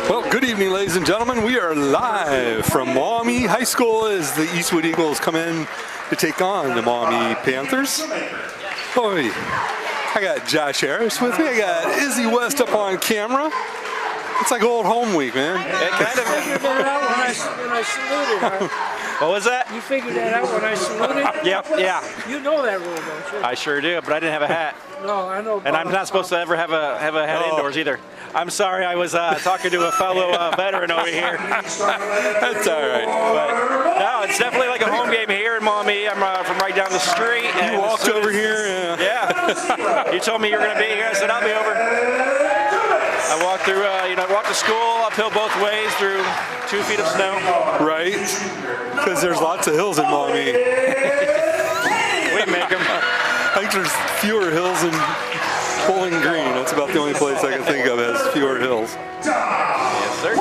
Well, good evening, ladies and gentlemen. We are live from Maumee High School as the Eastwood Eagles come in to take on the Maumee Panthers. Boy, I got Josh Harris with me. I got Izzy West up on camera. It's like old home week, man. It kind of figured that out when I saluted. What was that? You figured that out when I saluted? Yeah. You know that rule, don't you? I sure do, but I didn't have a hat. No, I know. And I'm not supposed to ever have a hat indoors either. I'm sorry, I was talking to a fellow veteran over here. That's all right. But no, it's definitely like a home game here in Maumee. I'm from right down the street. You walked over here? Yeah. You told me you were going to be here. I said, I'll be over. I walked through, walked to school uphill both ways through 2 feet of snow. Right, because there's lots of hills in Maumee. We make them. I think there's fewer hills in Bowling Green. That's about the only place I can think of that has fewer hills. Yes, sir.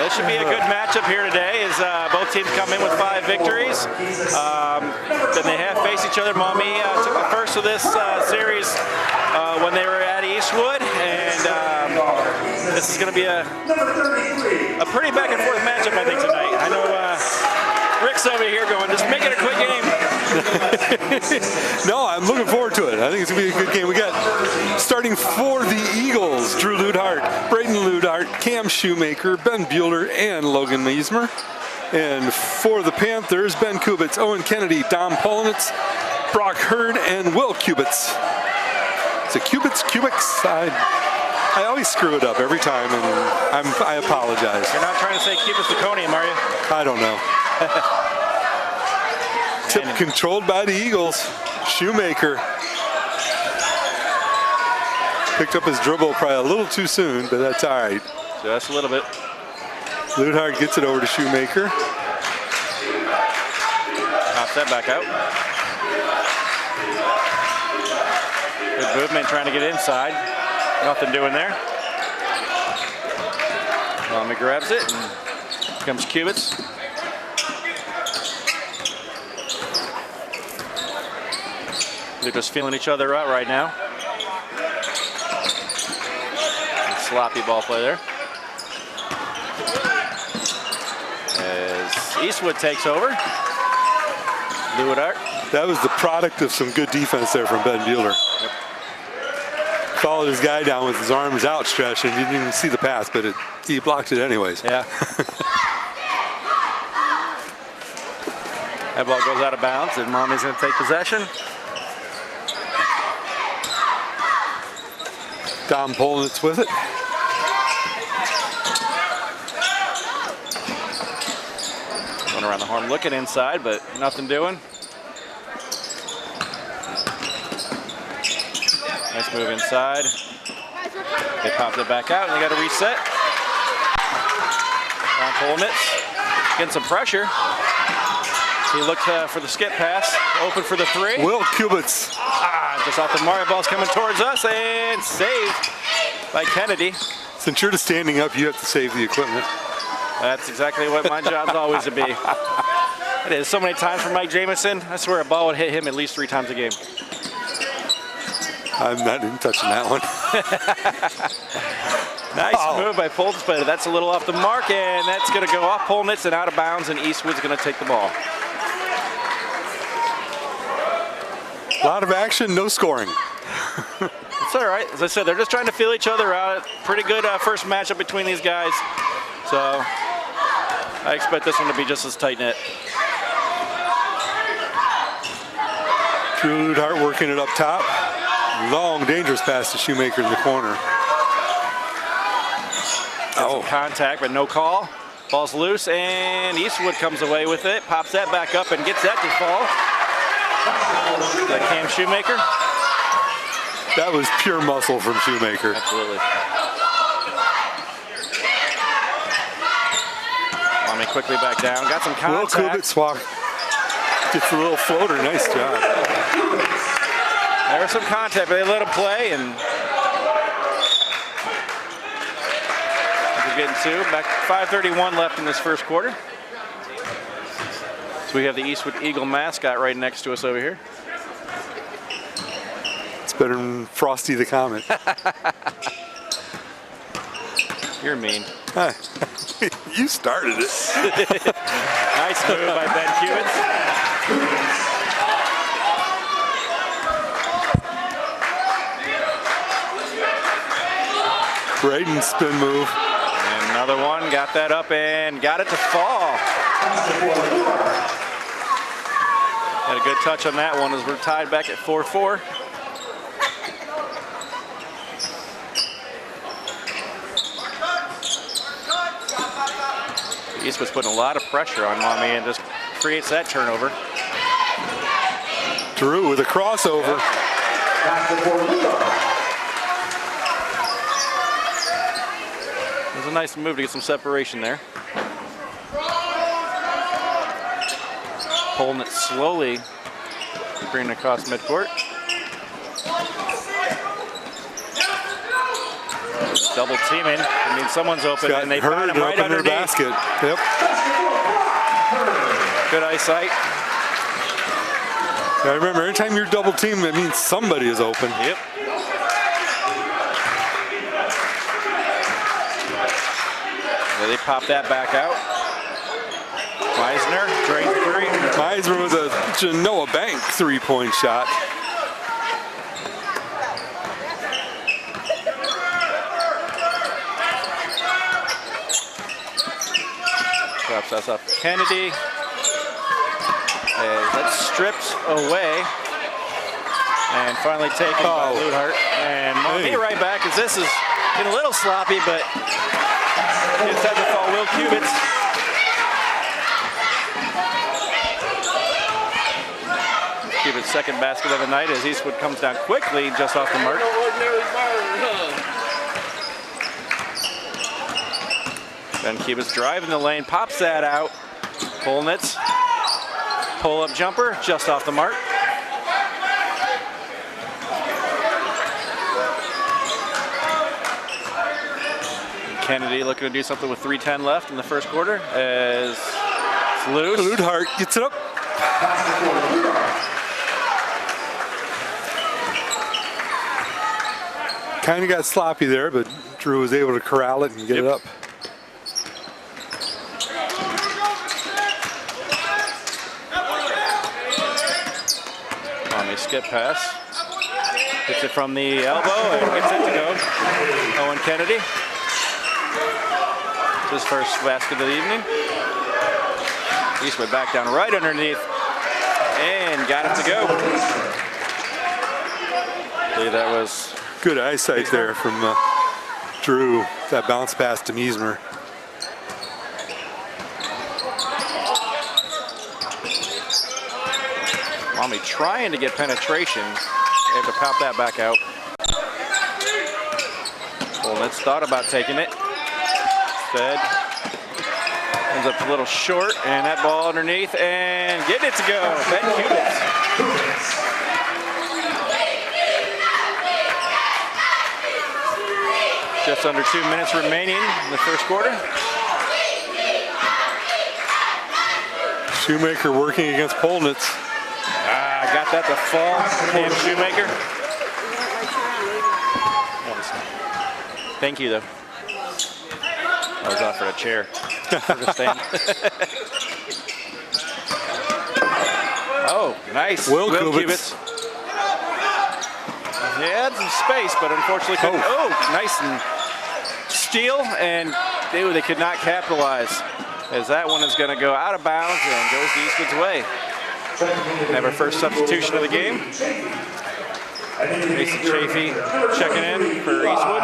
This should be a good matchup here today as both teams come in with 5 victories. Then they have faced each other. Maumee took the first of this series when they were at Eastwood, and this is going to be a pretty back and forth matchup, I think, tonight. I know Rick's over here going, just make it a quick game. No, I'm looking forward to it. I think it's going to be a good game. We got starting for the Eagles, Drew Ludhart, Braden Ludhart, Cam Shoemaker, Ben Bueller, and Logan Meismer. And for the Panthers, Ben Kubitz, Owen Kennedy, Dom Polnitz, Brock Hurd, and Will Kubitz. Is it Kubitz? I always screw it up every time, and I apologize. You're not trying to say Kubitz Zirconium, are you? I don't know. Tip controlled by the Eagles. Shoemaker picked up his dribble probably a little too soon, but that's all right. Just a little bit. Ludhart gets it over to Shoemaker. Pops that back out. Good movement trying to get inside. Nothing doing there. Maumee grabs it, and here comes Kubitz. They're just feeling each other out right now. And sloppy ball play there. As Eastwood takes over. Ludhart. That was the product of some good defense there from Ben Bueller. Yep. Followed his guy down with his arms outstretched, and you didn't even see the pass, but he blocked it anyways. Yeah. That ball goes out of bounds, and Maumee's going to take possession. Dom Polnitz with it. Going around the horn looking inside, but nothing doing. Nice move inside. They popped it back out, and they got to reset. Dom Polnitz getting some pressure. He looked for the skip pass, open for the 3. Will Kubitz. Just off the Mario ball's coming towards us, and saved by Kennedy. Since you're just standing up, you have to save the equipment. That's exactly what my job's always to be. It is so many times for Mike Jamison. I swear a ball would hit him at least 3 times a game. I'm not even touching that one. Nice move by Polnitz, but that's a little off the mark, and that's going to go off Polnitz and out of bounds, and Eastwood's going to take the ball. A lot of action, no scoring. It's all right. As I said, they're just trying to feel each other out. Pretty good first matchup between these guys. So I expect this one to be just as tight-knit. Drew Ludhart working it up top. Long, dangerous pass to Shoemaker in the corner. Some contact, but no call. Ball's loose, and Eastwood comes away with it. Pops that back up and gets that to fall. Cam Shoemaker. That was pure muscle from Shoemaker. Absolutely. Maumee quickly back down. Got some contact. Will Kubitz gets a little floater. Nice job. There was some contact, but they let him play, and we're getting 2. Back 5:31 left in this first quarter. So we have the Eastwood Eagle mascot right next to us over here. It's better than Frosty the Comet. You're mean. You started it. Nice move by Ben Cubits. Braden spin move. And another one, got that up and got it to fall. Had a good touch on that one as we're tied back at 4-4. Eastwood's putting a lot of pressure on Maumee and just creates that turnover. Drew with a crossover. It was a nice move to get some separation there. Pulling it slowly, bringing it across midcourt. Double teaming. I mean, someone's open and they found him right underneath. Basket. Yep. Good eyesight. Now remember, anytime you're double teamed, it means somebody is open. Yep. So they pop that back out. Meisner, drains three. Meisner with a Genoa Bank three-point shot. Drops us up Kennedy. As that's stripped away. And finally taken by Luthart. And Maumee right back as this is getting a little sloppy, but inside the fall, Will Cubits. Cubits' second basket of the night as Eastwood comes down quickly just off the mark. Ben Cubits driving the lane, pops that out. Polnitz, pull-up jumper, just off the mark. Kennedy looking to do something with 3:10 left in the first quarter as it's loose. Luthart gets it up. Kind of got sloppy there, but Drew was able to corral it and get it up. Maumee skip pass. Hits it from the elbow and gets it to go. Owen Kennedy. His first basket of the evening. Eastwood back down right underneath and got it to go. I believe that was good eyesight there from Drew. That bounce pass to Meisner. Maumee trying to get penetration. They have to pop that back out. Polnitz thought about taking it. Instead, ends up a little short, and that ball underneath, and getting it to go. Ben Cubits. Just under 2 minutes remaining in the first quarter. Shoemaker working against Polnitz. Got that to fall. Cam Shoemaker. Thank you, though. I was offered a chair. Oh, nice. Will Cubits. He had some space, but unfortunately couldn't. Oh, nice and steal, and they could not capitalize as that one is going to go out of bounds and goes the Eastwood's way. Have our first substitution of the game. Mason Chafee checking in for Eastwood.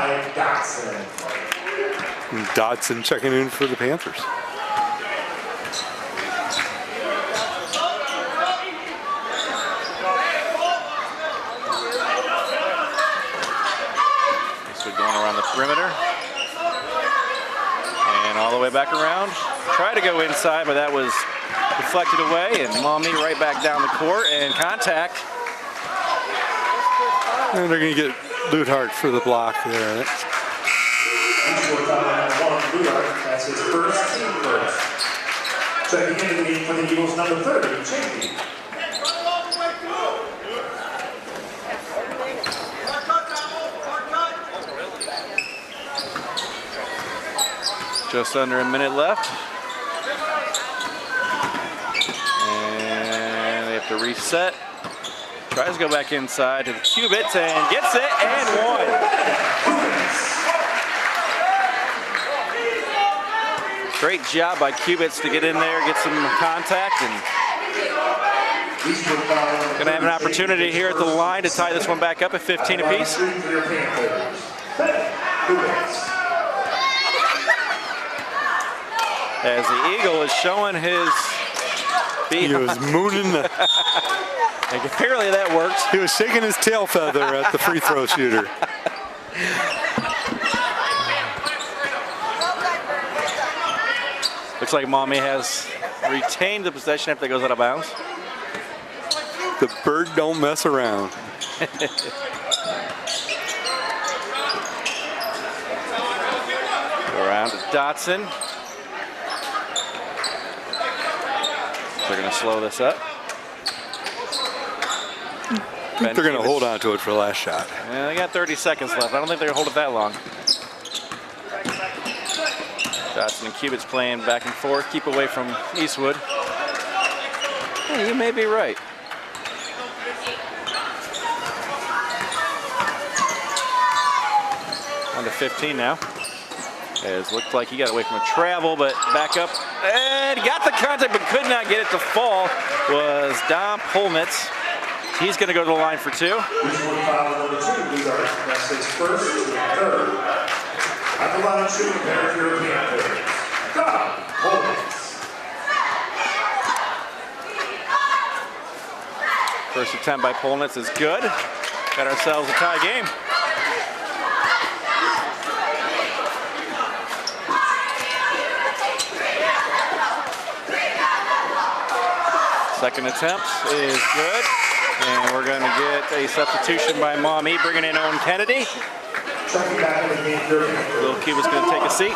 And Dodson checking in for the Panthers. Eastwood going around the perimeter. And all the way back around. Tried to go inside, but that was deflected away, and Maumee right back down the court, and contact. And they're going to get Luthart for the block there. That's his first team first. Checking into the game for the Eagles, number 30, Chafee. Just under a minute left. And they have to reset. Tries to go back inside to the cubits and gets it and one. Great job by Cubits to get in there, get some contact, and gonna have an opportunity here at the line to tie this one back up at 15 apiece. As the Eagle is showing his He was mooning the, like, apparently that worked. he was shaking his tail feather at the free throw shooter. Looks like Maumee has retained the possession after it goes out of bounds. The bird don't mess around. Around to Dotson. They're going to slow this up. I think they're going to hold on to it for the last shot. Yeah, they got 30 seconds left. I don't think they're going to hold it that long. Dotson and Cubits playing back and forth. Keep away from Eastwood. Yeah, you may be right. On to 15 now. It looked like he got away from a travel, but back up and got the contact, but could not get it to fall. Was Dom Polnitz. He's going to go to the line for two. That's his first, third. At the line, shooting there, European player. Dom Polnitz. First attempt by Polnitz is good. Got ourselves a tie game. Second attempt is good. And we're going to get a substitution by Maumee, bringing in Owen Kennedy. Little Cuba's going to take a seat.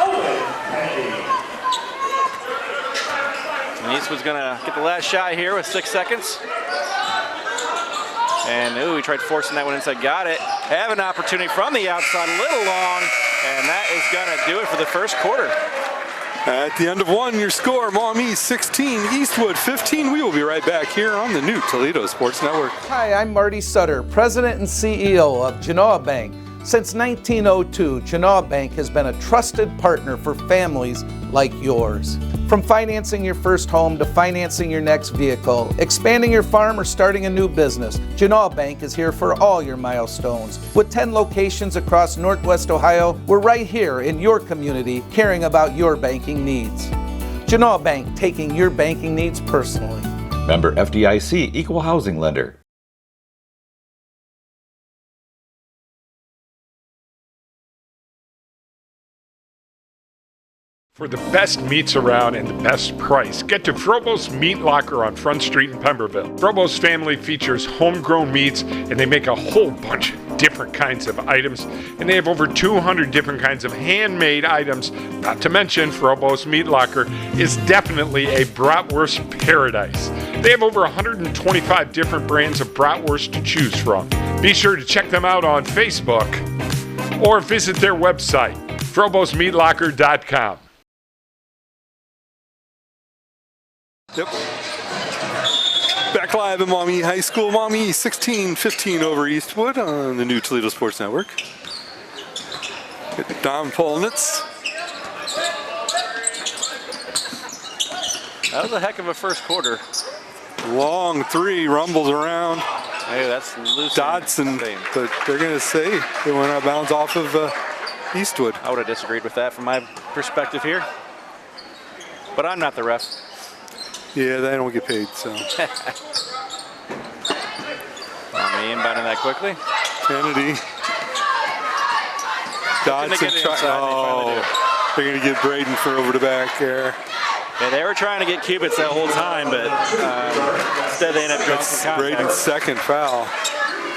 And Eastwood's going to get the last shot here with 6 seconds. And ooh, he tried forcing that one inside, got it. Have an opportunity from the outside, a little long, and that is gonna do it for the first quarter. At the end of one, your score, Maumee 16, Eastwood 15. We will be right back here on the new Toledo Sports Network. Hi, I'm Marty Sutter, President and CEO of Genoa Bank. Since 1902, Genoa Bank has been a trusted partner for families like yours. From financing your first home to financing your next vehicle, expanding your farm or starting a new business, Genoa Bank is here for all your milestones. With 10 locations across Northwest Ohio, we're right here in your community caring about your banking needs. Genoa Bank, taking your banking needs personally. Member FDIC, Equal Housing Lender. For the best meats around and the best price, get to Frobose Meat Locker on Front Street in Pemberville. Frobose family features homegrown meats, and they make a whole bunch of different kinds of items. And they have over 200 different kinds of handmade items. Not to mention, Frobose Meat Locker is definitely a bratwurst paradise. They have over 125 different brands of bratwurst to choose from. Be sure to check them out on Facebook or visit their website, FroboseMeatLocker.com. Yep. Back live in Maumee High School. Maumee 16-15 over Eastwood on the new Toledo Sports Network. Get Dom Polnitz. That was a heck of a first quarter. Long three, rumbles around. Hey, that's loose. Dotson, but they're going to say they went out of bounds off of Eastwood. I would have disagreed with that from my perspective here. But I'm not the ref. Yeah, they don't get paid, so. Maumee inbounding that quickly. Kennedy. Dotson. They're going to get Braden for over the back there. Yeah, they were trying to get Cubits that whole time, but instead they ended up drawing some contact. Braden's second foul.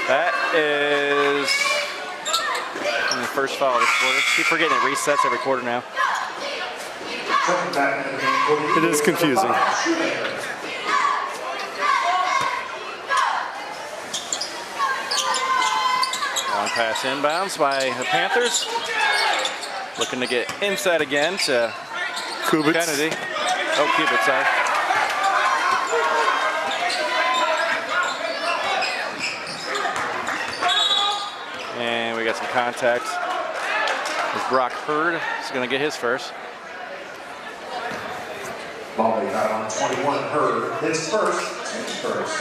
That is the first foul of this quarter. Keep forgetting it resets every quarter now. It is confusing. Long pass inbounds by the Panthers. Looking to get inside again to Kubitz. Kennedy. Oh, Kubitz, sorry. And we got some contact. As Brock Hurd is going to get his first. Maumee got on 21, Hurd. His first, team's first.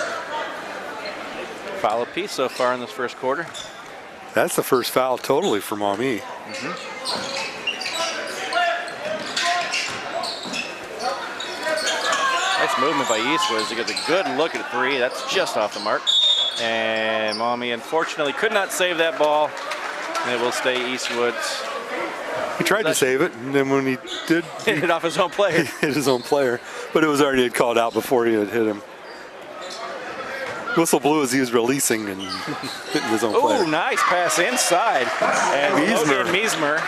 Foul apiece so far in this first quarter. That's the first foul totally for Maumee. Nice movement by Eastwood to get a good look at three. That's just off the mark. And Maumee unfortunately could not save that ball. And it will stay Eastwood's. He tried to save it, and then when he did, Hit it off his own player. he hit his own player. But it was already called out before he had hit him. Whistle blew as he was releasing and hitting his own player. Ooh, nice pass inside. And Logan Meismer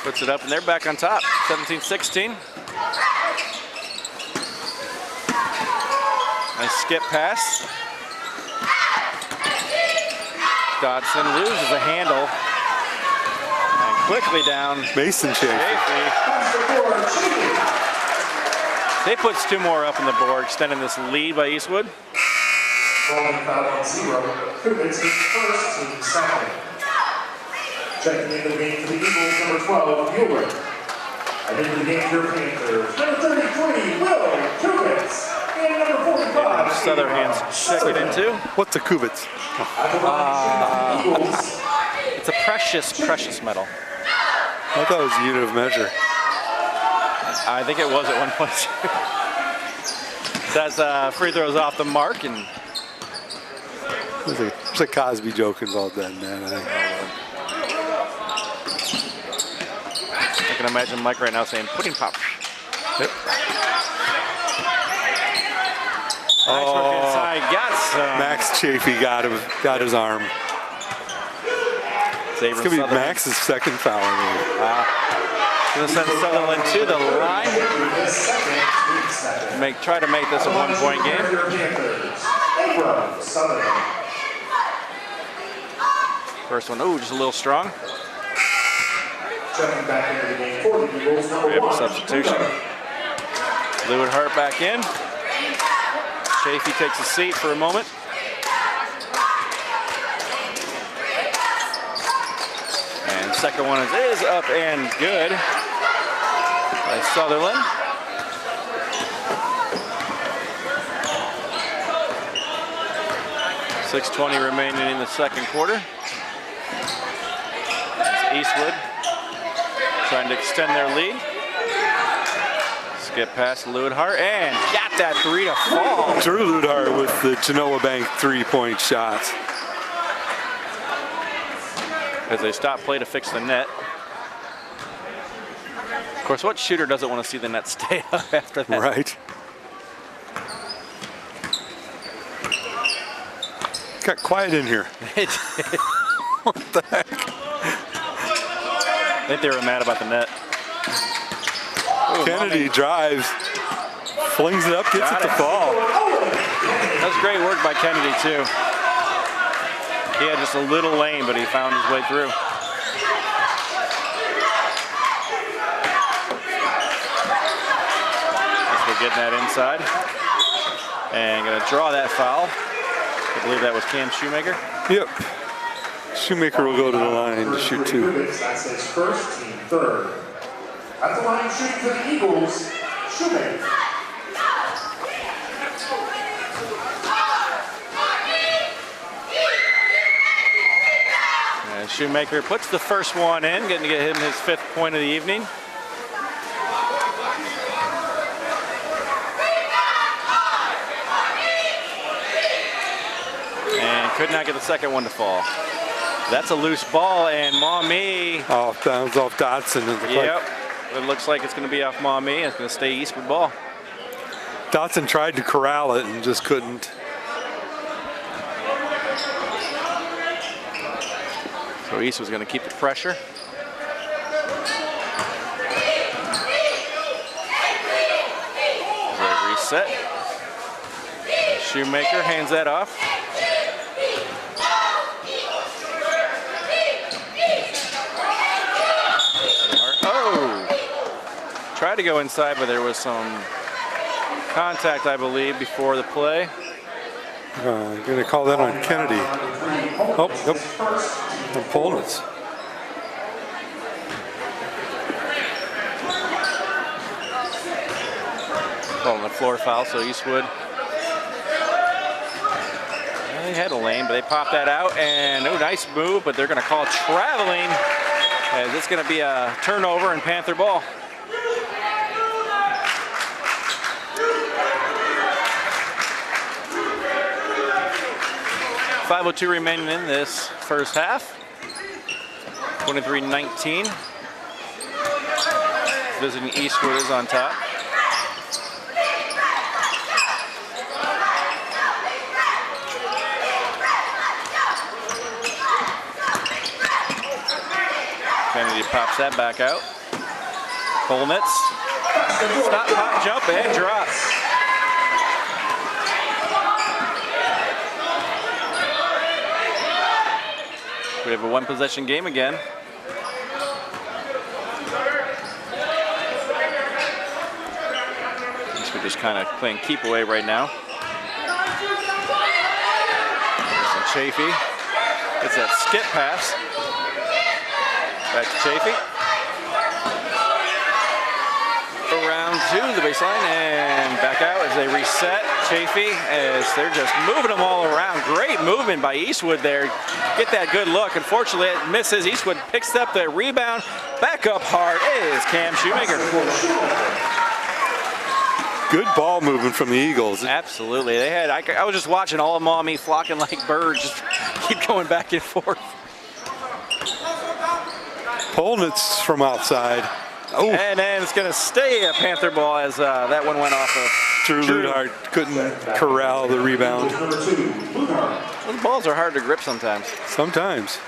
puts it up, and they're back on top, 17-16. Nice skip pass. Dodson loses a handle. And quickly down. Mason Chafee. They puts two more up on the board, extending this lead by Eastwood. Falling foul on 0. Kubitz, his first, team's second. Checking into the game for the Eagles, number 12, Mueller. And into the game for your Panthers, number 33, Will Kubitz. And number 45, Sutherland's checking into. What's a Kubitz? It's a precious metal. I thought it was a unit of measure. I think it was at one point. That's free throws off the mark, and There's a Cosby joke involved in that, I think. I can imagine Mike right now saying pudding pop. Yep. Nice work inside. Got some. Max Chafee got his arm. It's going to be Max's second foul. Wow. Going to send Sutherland to the line. Try to make this a one-point game. First one, ooh, just a little strong. We have a substitution. Lewin Hart back in. Chafee takes a seat for a moment. And second one is up and good by Sutherland. .6:20 remaining in the second quarter. Eastwood trying to extend their lead. Skip past Lewin-Hart and got that three to fall. Drew Lewin-Hart with the Genoa Bank three-point shots. As they stop play to fix the net. Of course, what shooter doesn't want to see the net stay up after that? Right. Got quiet in here. What the heck? I think they were mad about the net. Ooh, Kennedy drives, flings it up, gets it to fall. That was great work by Kennedy, too. He had just a little lane, but he found his way through. We're getting that inside. And going to draw that foul. I believe that was Cam Shoemaker. Yep. Shoemaker will go to the line to shoot two. That's his first, team third. At the line shooting for the Eagles, Shoemaker. And Shoemaker puts the first one in, getting to get him his 5th point of the evening. And could not get the second one to fall. That's a loose ball, and Maumee. Oh, that was off Dodson. Yep, it looks like it's going to be off Maumee. It's going to stay Eastwood ball. Dodson tried to corral it and just couldn't. So Eastwood's going to keep the pressure. Reset. Shoemaker hands that off. Oh! tried to go inside, but there was some contact, I believe, before the play. Going to call that on Kennedy. Oh, yep. And Polnitz. Calling the floor foul, so Eastwood. They had a lane, but they popped that out, and nice move, but they're going to call traveling, as it's going to be a turnover and Panther ball. .502 remaining in this first half. 23-19. Visiting Eastwood is on top. Kennedy pops that back out. Polnitz. Stop, pop, jump, and drop. We have a one possession game again. We're just kind of playing keep away right now. There's Chafee. It's that skip pass. Back to Chafee. Around to the baseline and back out as they reset. Chafee, as they're just moving them all around. Great movement by Eastwood there. Get that good look. Unfortunately, it misses. Eastwood picks up the rebound. Back up hard is Cam Shoemaker. Good ball movement from the Eagles. Absolutely. They had. I was just watching all of Maumee flocking like birds, just keep going back and forth. Polnitz from outside. Oh. And then it's going to stay a Panther ball as that one went off of Drew Ludhart couldn't corral the rebound. Those balls are hard to grip sometimes. Sometimes.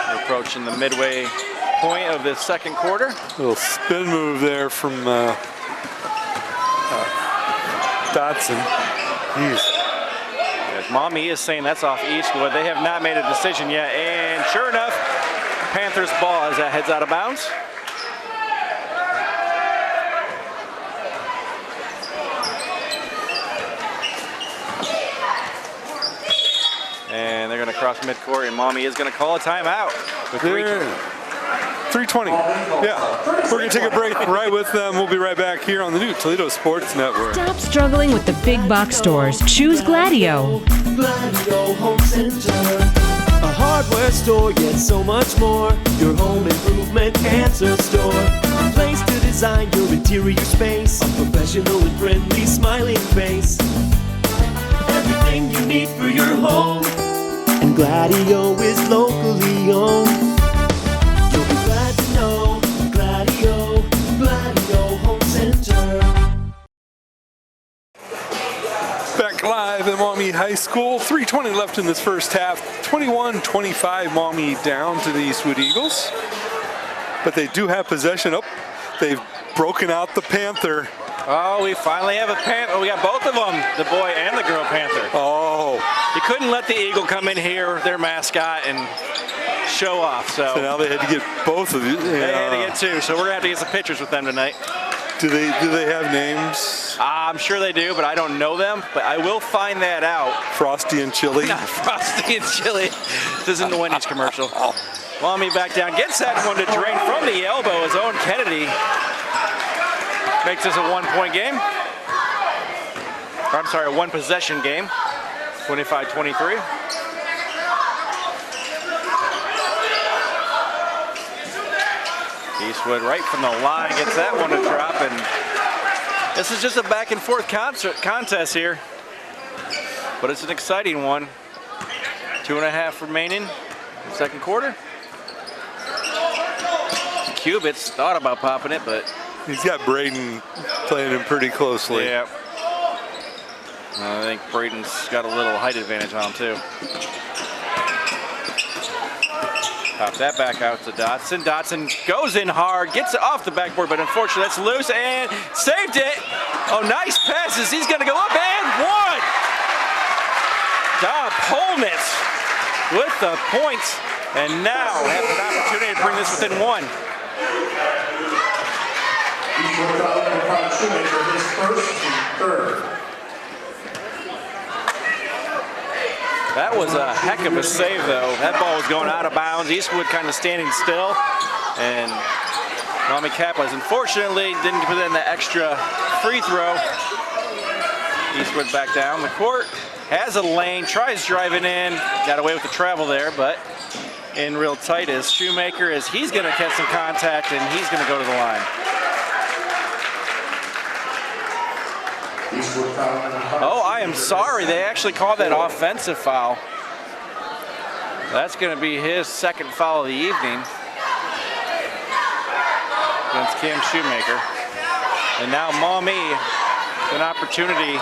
We're approaching the midway point of the second quarter. Little spin move there from Dotson. Jeez. Maumee is saying that's off Eastwood. They have not made a decision yet, and sure enough, Panthers ball as that heads out of bounds. And they're going to cross midcourt, and Maumee is going to call a timeout. With 3:20. Yeah, we're going to take a break right with them. We'll be right back here on the new Toledo Sports Network. Stop struggling with the big box stores. Choose Gladieux. Gladieux Home Center. A hardware store, yet so much more. Your home improvement answer store. A place to design your interior space. A professional and friendly smiling face. Everything you need for your home. And Gladieux is locally owned. You'll be glad to know Gladieux, Gladieux Home Center. Back live at Maumee High School. 3:20 left in this first half. 21-25 Maumee down to the Eastwood Eagles. But they do have possession. Oh, they've broken out the Panther. Oh, we finally have a Panther. Oh, we got both of them, the boy and the girl Panther. Oh. You couldn't let the Eagle come in here, their mascot, and show off. So now they had to get both of you. They had to get two, so we're going to have to get some pictures with them tonight. Do they have names? I'm sure they do, but I don't know them. But I will find that out. Frosty and Chili? Not Frosty and Chili. This isn't the Wendy's commercial. Maumee back down. Gets that one to drain from the elbow. His own Kennedy makes this a one-point game. Or, I'm sorry, a one-possession game. 25-23. Eastwood right from the line gets that one to drop, and this is just a back and forth contest here, but it's an exciting one. 2.5 remaining in the second quarter. Cubits thought about popping it, but he's got Braden playing him pretty closely. Yeah. I think Braden's got a little height advantage on him too. Pop that back out to Dotson. Dotson goes in hard, gets it off the backboard, but unfortunately that's loose and saved it. Oh, nice passes. He's going to go up and one. Polnitz with the points, and now has an opportunity to bring this within one. Eastwood fouling on Todd Shoemaker, his first and third. That was a heck of a save, though. That ball was going out of bounds. Eastwood kind of standing still, and Maumee Capitals unfortunately didn't put in the extra free throw. Eastwood back down the court, has a lane, tries driving in, got away with the travel there, but in real tight is Shoemaker, as he's going to catch some contact and he's going to go to the line. Oh, I am sorry. They actually called that offensive foul. That's going to be his second foul of the evening against Cam Shoemaker. And now Maumee, an opportunity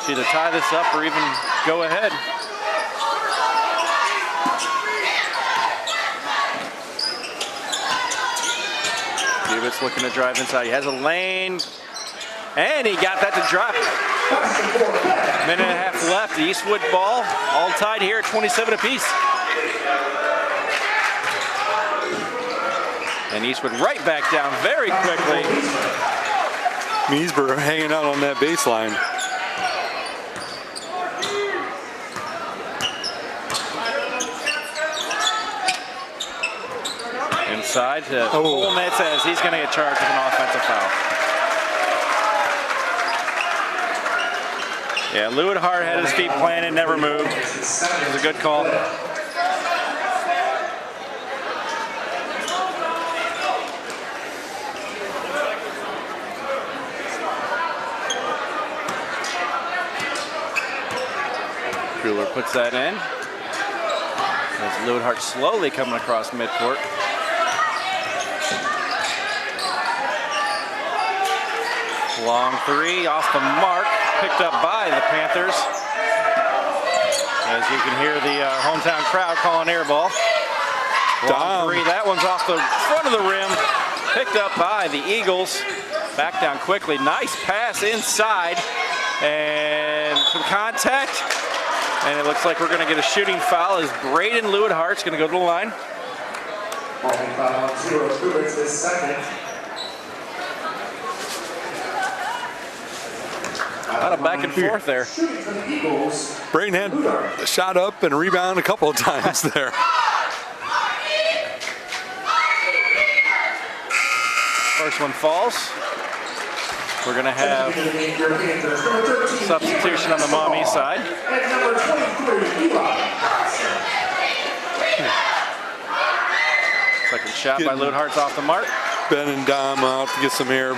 to either tie this up or even go ahead. Davis looking to drive inside. He has a lane. And he got that to drop. Minute and a half left. The Eastwood ball all tied here at 27 apiece. And Eastwood right back down very quickly. Meesburg hanging out on that baseline. Inside to Holnett, says he's going to get charged with an offensive foul. Yeah, Lewishart had his feet planted, never moved. It was a good call. Kruller puts that in. As Lewishart slowly coming across midcourt. Long three off the mark, picked up by the Panthers. As you can hear the hometown crowd calling air ball. Long three, that one's off the front of the rim, picked up by the Eagles. Back down quickly, nice pass inside, and some contact. And it looks like we're gonna get a shooting foul as Braden Lewinhart's gonna go to the line. Foul on 0-2, it's his second. A lot of back and forth there. Braden had a shot up and rebound a couple of times there. First one falls. We're going to have substitution on the Maumee side. Second shot by Lewinhart's off the mark. Ben and Dom out to get some air.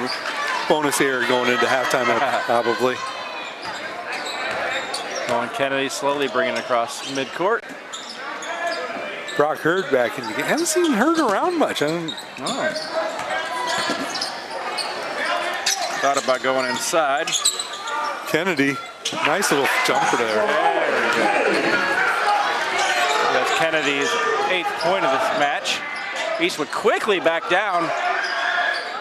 Bonus air going into halftime, probably. Owen Kennedy slowly bringing it across midcourt. Brock Hurd back in the game. Haven't seen Hurd around much. Thought about going inside. Kennedy, nice little jumper there. That's Kennedy's 8th point of this match. Eastwood quickly back down.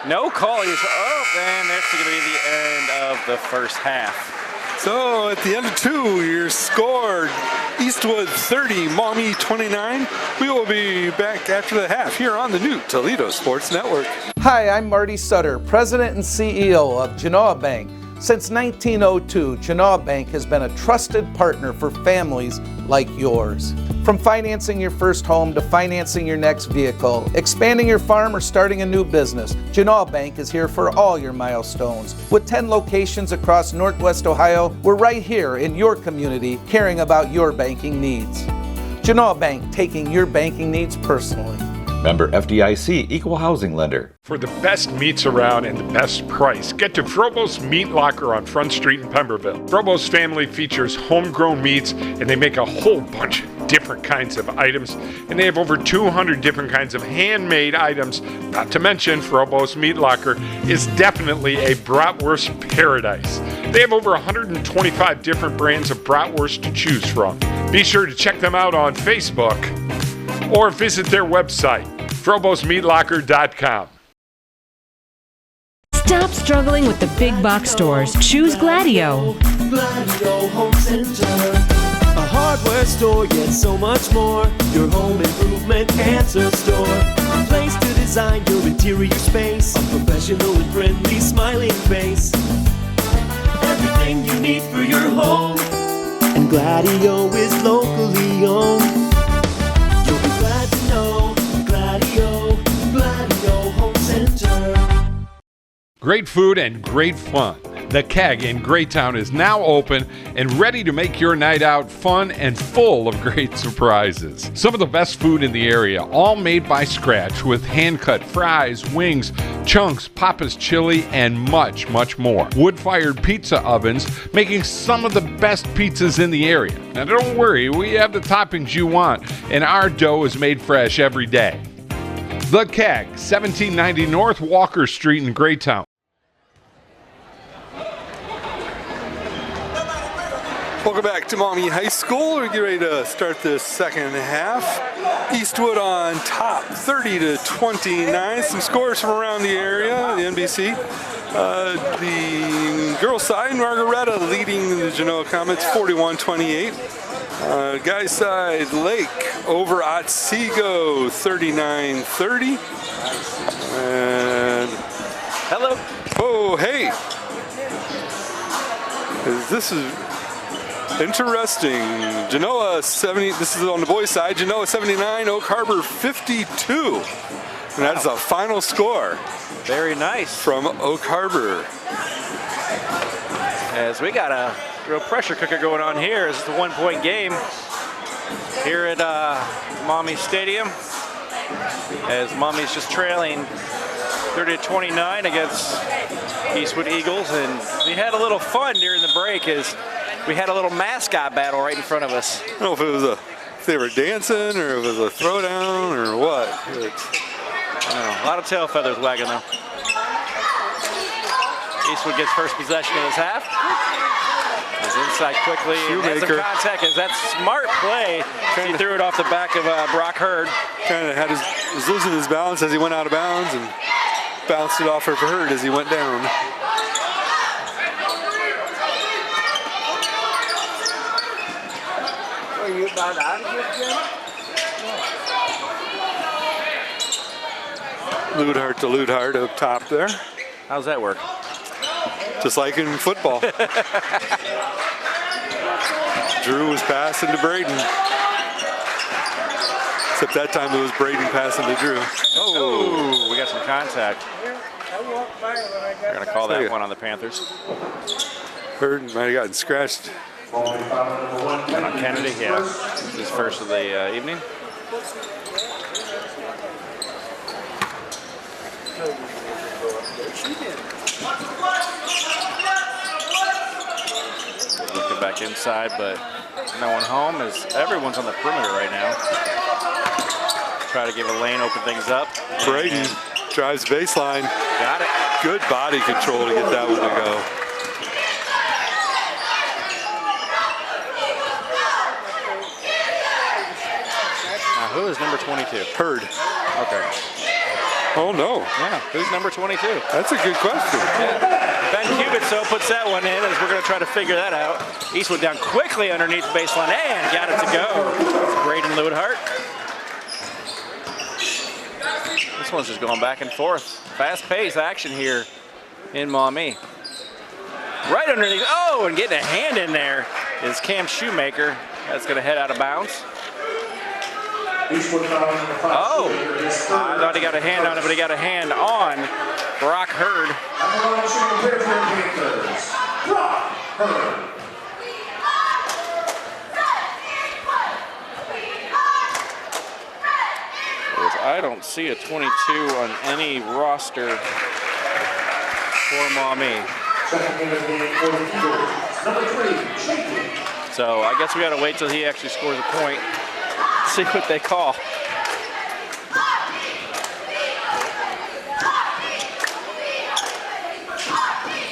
No call. He's up, and that's going to be the end of the first half. So at the end of 2, your score, Eastwood 30, Maumee 29. We will be back after the half here on the new Toledo Sports Network. Hi, I'm Marty Sutter, President and CEO of Genoa Bank. Since 1902, Genoa Bank has been a trusted partner for families like yours. From financing your first home to financing your next vehicle, expanding your farm or starting a new business, Genoa Bank is here for all your milestones. With 10 locations across Northwest Ohio, we're right here in your community caring about your banking needs. Genoa Bank, taking your banking needs personally. Member FDIC, Equal Housing Lender. For the best meats around and the best price, get to Frobose Meat Locker on Front Street in Pemberville. Frobose family features homegrown meats, and they make a whole bunch of different kinds of items, and they have over 200 different kinds of handmade items. Not to mention, Frobose Meat Locker is definitely a bratwurst paradise. They have over 125 different brands of bratwurst to choose from. Be sure to check them out on Facebook or visit their website, FroboseMeatLocker.com. Stop struggling with the big box stores. Choose Gladieux. Gladieux Home Center. A hardware store, yet so much more. Your home improvement answer store. A place to design your interior space. A professional and friendly smiling face. Everything you need for your home. And Gladieux is locally owned. You'll be glad to know Gladieux Home Center. Great food and great fun. The Keg in Greytown is now open and ready to make your night out fun and full of great surprises. Some of the best food in the area, all made by scratch with hand-cut fries, wings, chunks, Papa's chili, and much, much more. Wood-fired pizza ovens making some of the best pizzas in the area. Now don't worry, we have the toppings you want, and our dough is made fresh every day. The Keg, 1790 North Walker Street in Greytown. Welcome back to Maumee High School. We're getting ready to start the second half. Eastwood on top, 30-29. Some scores from around the area, the NBC. The girls' side, Margaretta leading the Genoa Comets, 41-28. Guys' side, Lake over Otsego, 39-30. And Hello. oh, hey. This is interesting. Genoa 70, this is on the boys' side. Genoa 79, Oak Harbor 52. And that's the final score. Very nice. From Oak Harbor. As we got a real pressure cooker going on here. It's a 1-point game here at Maumee Stadium. As Maumee's just trailing 30-29 against Eastwood Eagles. And we had a little fun during the break as we had a little mascot battle right in front of us. I don't know if it was if they were dancing or if it was a throwdown or what. I don't know, a lot of tail feathers wagging though. Eastwood gets first possession of this half. Is inside quickly and has some contact. As that smart play, he threw it off the back of Brock Hurd. Kind of was losing his balance as he went out of bounds and bounced it off of Hurd as he went down. Are you about out of here, Jim? Ludhart to Ludhart up top there. How's that work? Just like in football. Drew was passing to Braden. Except that time it was Braden passing to Drew. Oh, we got some contact. I walked by when I got We're going to call that one on the Panthers. Hurd might have gotten scratched. On Kennedy, yeah. This is first of the evening. Looking back inside, but no one home as everyone's on the perimeter right now. Try to give a lane, open things up. Braden drives baseline. Got it. Good body control to get that one to go. Now, who is number 22? Hurd. Okay. Oh, no. Yeah, who's number 22? That's a good question. Ben Cubitso puts that one in as we're going to try to figure that out. Eastwood down quickly underneath the baseline and got it to go. Braden Ludhart. This one's just going back and forth. Fast-paced action here in Maumee. Right underneath. Oh, and getting a hand in there is Cam Shoemaker. That's going to head out of bounds. Oh, I thought he got a hand on it, but he got a hand on Brock Hurd. I don't see a 22 on any roster for Maumee. So I guess we got to wait till he actually scores a point. See what they call.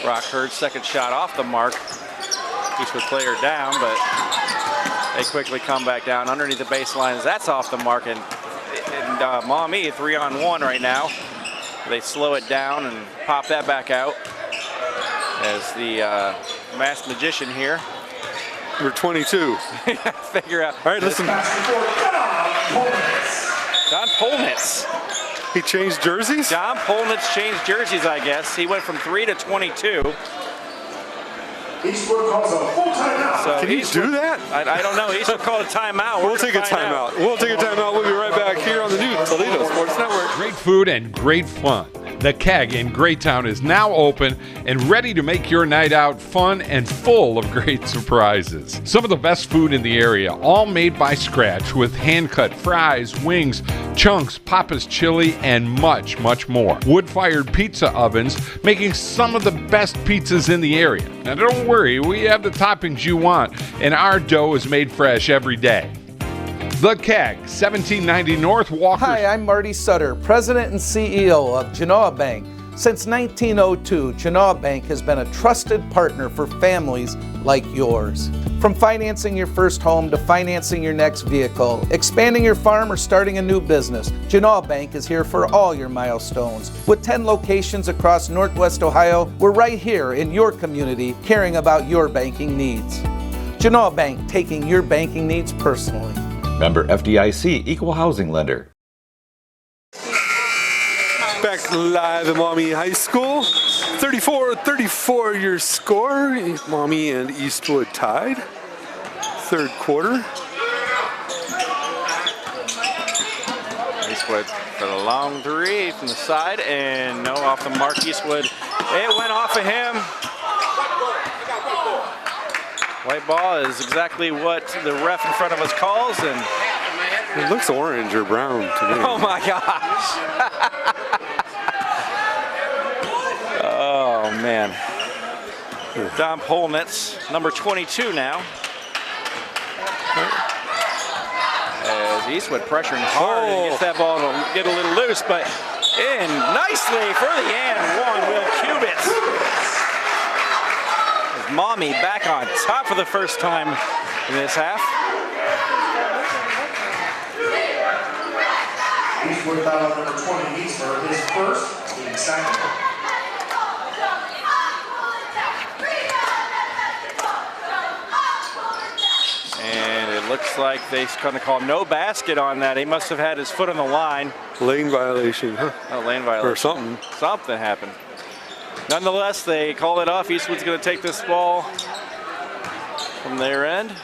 Brock Hurd's second shot off the mark. Eastwood player down, but they quickly come back down underneath the baselines. That's off the mark, and Maumee 3-on-1 right now. They slow it down and pop that back out as the masked magician here Number 22. Figure out. All right, listen. Don Polnitz. He changed jerseys? Don Polnitz changed jerseys, I guess. He went from 3 to 22. Eastwood calls a full timeout. So Can he do that? I don't know. Eastwood called a timeout. We'll take a timeout. We'll take a timeout. We'll be right back here on the new Toledo Sports Network. Great food and great fun. The Keg in Greytown is now open and ready to make your night out fun and full of great surprises. Some of the best food in the area, all made by scratch with hand-cut fries, wings, chunks, Papa's chili, and much, much more. Wood-fired pizza ovens making some of the best pizzas in the area. Now don't worry, we have the toppings you want, and our dough is made fresh every day. The Keg, 1790 North Walker. Hi, I'm Marty Sutter, President and CEO of Genoa Bank. Since 1902, Genoa Bank has been a trusted partner for families like yours. From financing your first home to financing your next vehicle, expanding your farm or starting a new business, Genoa Bank is here for all your milestones. With 10 locations across Northwest Ohio, we're right here in your community caring about your banking needs. Genoa Bank, taking your banking needs personally. Member FDIC, Equal Housing Lender. Back live at Maumee High School. 34-34 your score. Maumee and Eastwood tied. Third quarter. Eastwood for the long three from the side, and no off the mark. Eastwood, it went off of him. White ball is exactly what the ref in front of us calls, and it looks orange or brown to me. oh my gosh. Oh man. Don Polnitz, number 22 now. As Eastwood pressuring hard and gets that ball to get a little loose, but in nicely for the and one, Will Cubits. Maumee back on top for the first time in this half. Eastwood foul on number 20, Eastwood, his first, team second. And it looks like they're going to call no basket on that. He must have had his foot on the line. Lane violation, huh? Oh, lane violation. Or something. Something happened. Nonetheless, they call it off. Eastwood's going to take this ball from their end.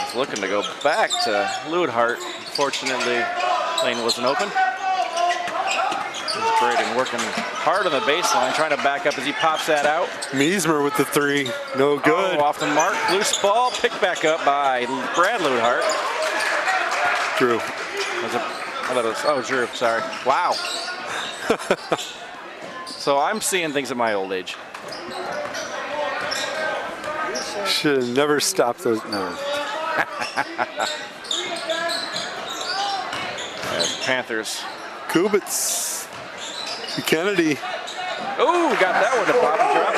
He's looking to go back to Ludhart. Fortunately, lane wasn't open. Braden working hard on the baseline, trying to back up as he pops that out. Meismer with the three. No good. Oh, off the mark. Loose ball. Picked back up by Brad Ludhart. Drew. I thought it was, oh, Drew, sorry. Wow. So I'm seeing things at my old age. Should have never stopped those. No. Panthers. Kubitz. Kennedy. Oh, got that one to pop and drop.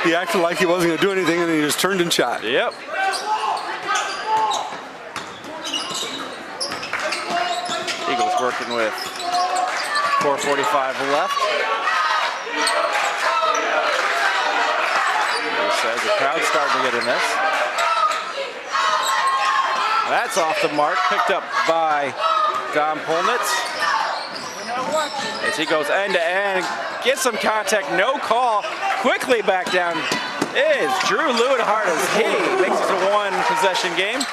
He acted like he wasn't going to do anything, and then he just turned and shot. Yep. Eagles working with 4:45 left. He says the crowd's starting to get in this. That's off the mark, picked up by Don Polnitz. As he goes end to end, gets some contact, no call. Quickly back down is Drew Ludhart as he makes it a one possession game.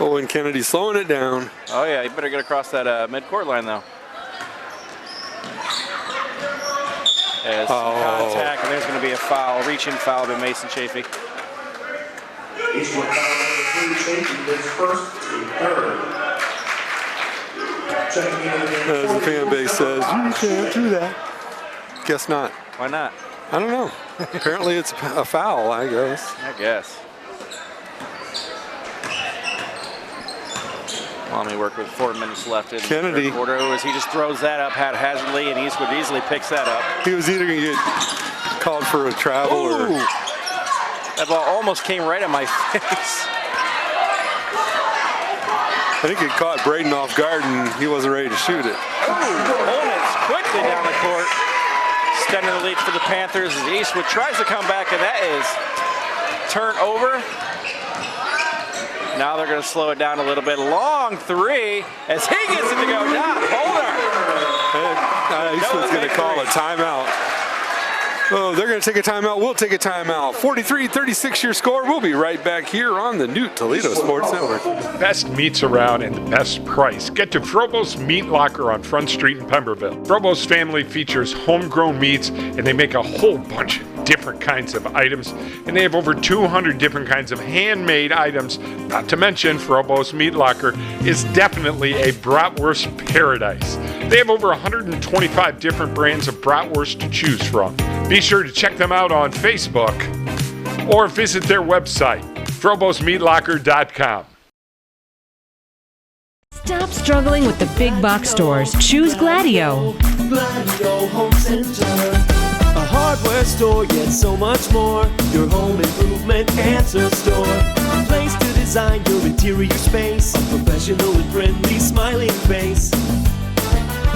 Oh, and Kennedy slowing it down. Oh yeah, you better get across that midcourt line though. As contact, and there's going to be a foul, reaching foul by Mason Chafee. Eastwood foul number 3, Chafee, his first, third. Checking into the game. As the fan base says, you can't do that. Guess not. Why not? I don't know. Apparently it's a foul, I guess. I guess. Maumee work with 4 minutes left in Kennedy. the third quarter as he just throws that up haphazardly, and Eastwood easily picks that up. He was either going to get called for a travel or... That ball almost came right at my face. I think it caught Braden off guard and he wasn't ready to shoot it. Opponents quickly down the court. Extending the lead for the Panthers as Eastwood tries to come back, and that is turned over. Now they're going to slow it down a little bit. Long three as he gets it to go down. Holder. Eastwood's going to call a timeout. Oh, they're going to take a timeout. We'll take a timeout. 43-36 your score. We'll be right back here on the new Toledo Sports Network. Best meats around and the best price. Get to Frobose Meat Locker on Front Street in Pemberville. Frobose family features homegrown meats, and they make a whole bunch of different kinds of items. And they have over 200 different kinds of handmade items. Not to mention, Frobose Meat Locker is definitely a bratwurst paradise. They have over 125 different brands of bratwurst to choose from. Be sure to check them out on Facebook or visit their website, FroboseMeatLocker.com. Stop struggling with the big box stores. Choose Gladieux. Gladieux Home Center. A hardware store, yet so much more. Your home improvement answer store. A place to design your interior space. A professional and friendly smiling face.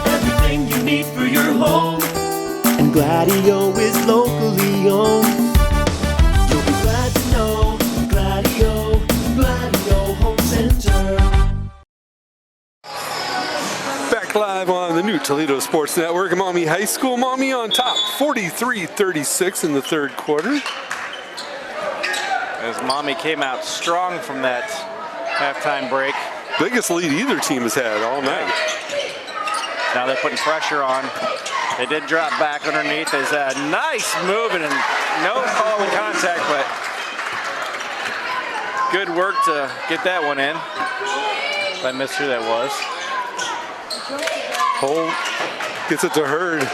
Everything you need for your home. And Gladieux is locally owned. You'll be glad to know Gladieux Home Center. Back live on the new Toledo Sports Network. Maumee High School. Maumee on top, 43-36 in the third quarter. As Maumee came out strong from that halftime break. Biggest lead either team has had all night. Now they're putting pressure on. They did drop back underneath. There's a nice move and no call of contact, but good work to get that one in. I missed who that was. Holt gets it to Hurd.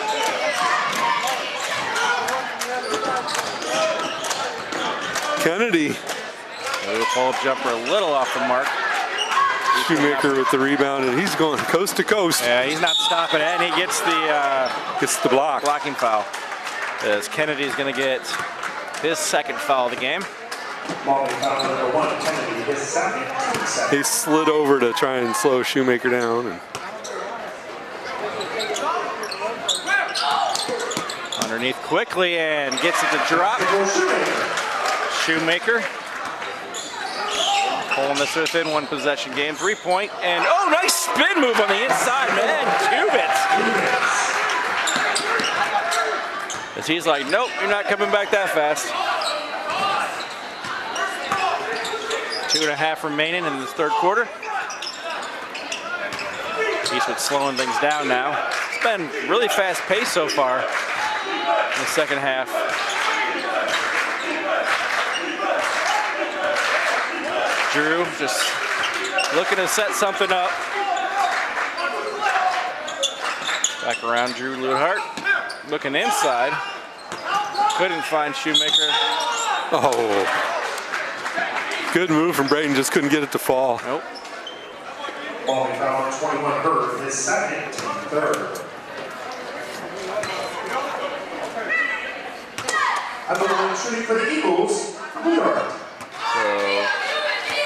Kennedy. Pull jumper a little off the mark. Shoemaker with the rebound, and he's going coast to coast. Yeah, he's not stopping it, and he gets the block. Blocking foul. As Kennedy's going to get his second foul of the game. He slid over to try and slow Shoemaker down. And underneath quickly and gets it to drop. Shoemaker. Pulling this within one possession game, 3-point, and oh, nice spin move on the inside, man, Cubits. As he's like, nope, you're not coming back that fast. 2.5 remaining in this third quarter. Eastwood slowing things down now. It's been really fast paced so far in the second half. Drew just looking to set something up. Back around Drew Ludhart. Looking inside. Couldn't find Shoemaker. oh, good move from Braden, just couldn't get it to fall. Nope. Maumee foul on 21 Hurd, his second, third. At the line shooting for the Eagles, Ludhart. So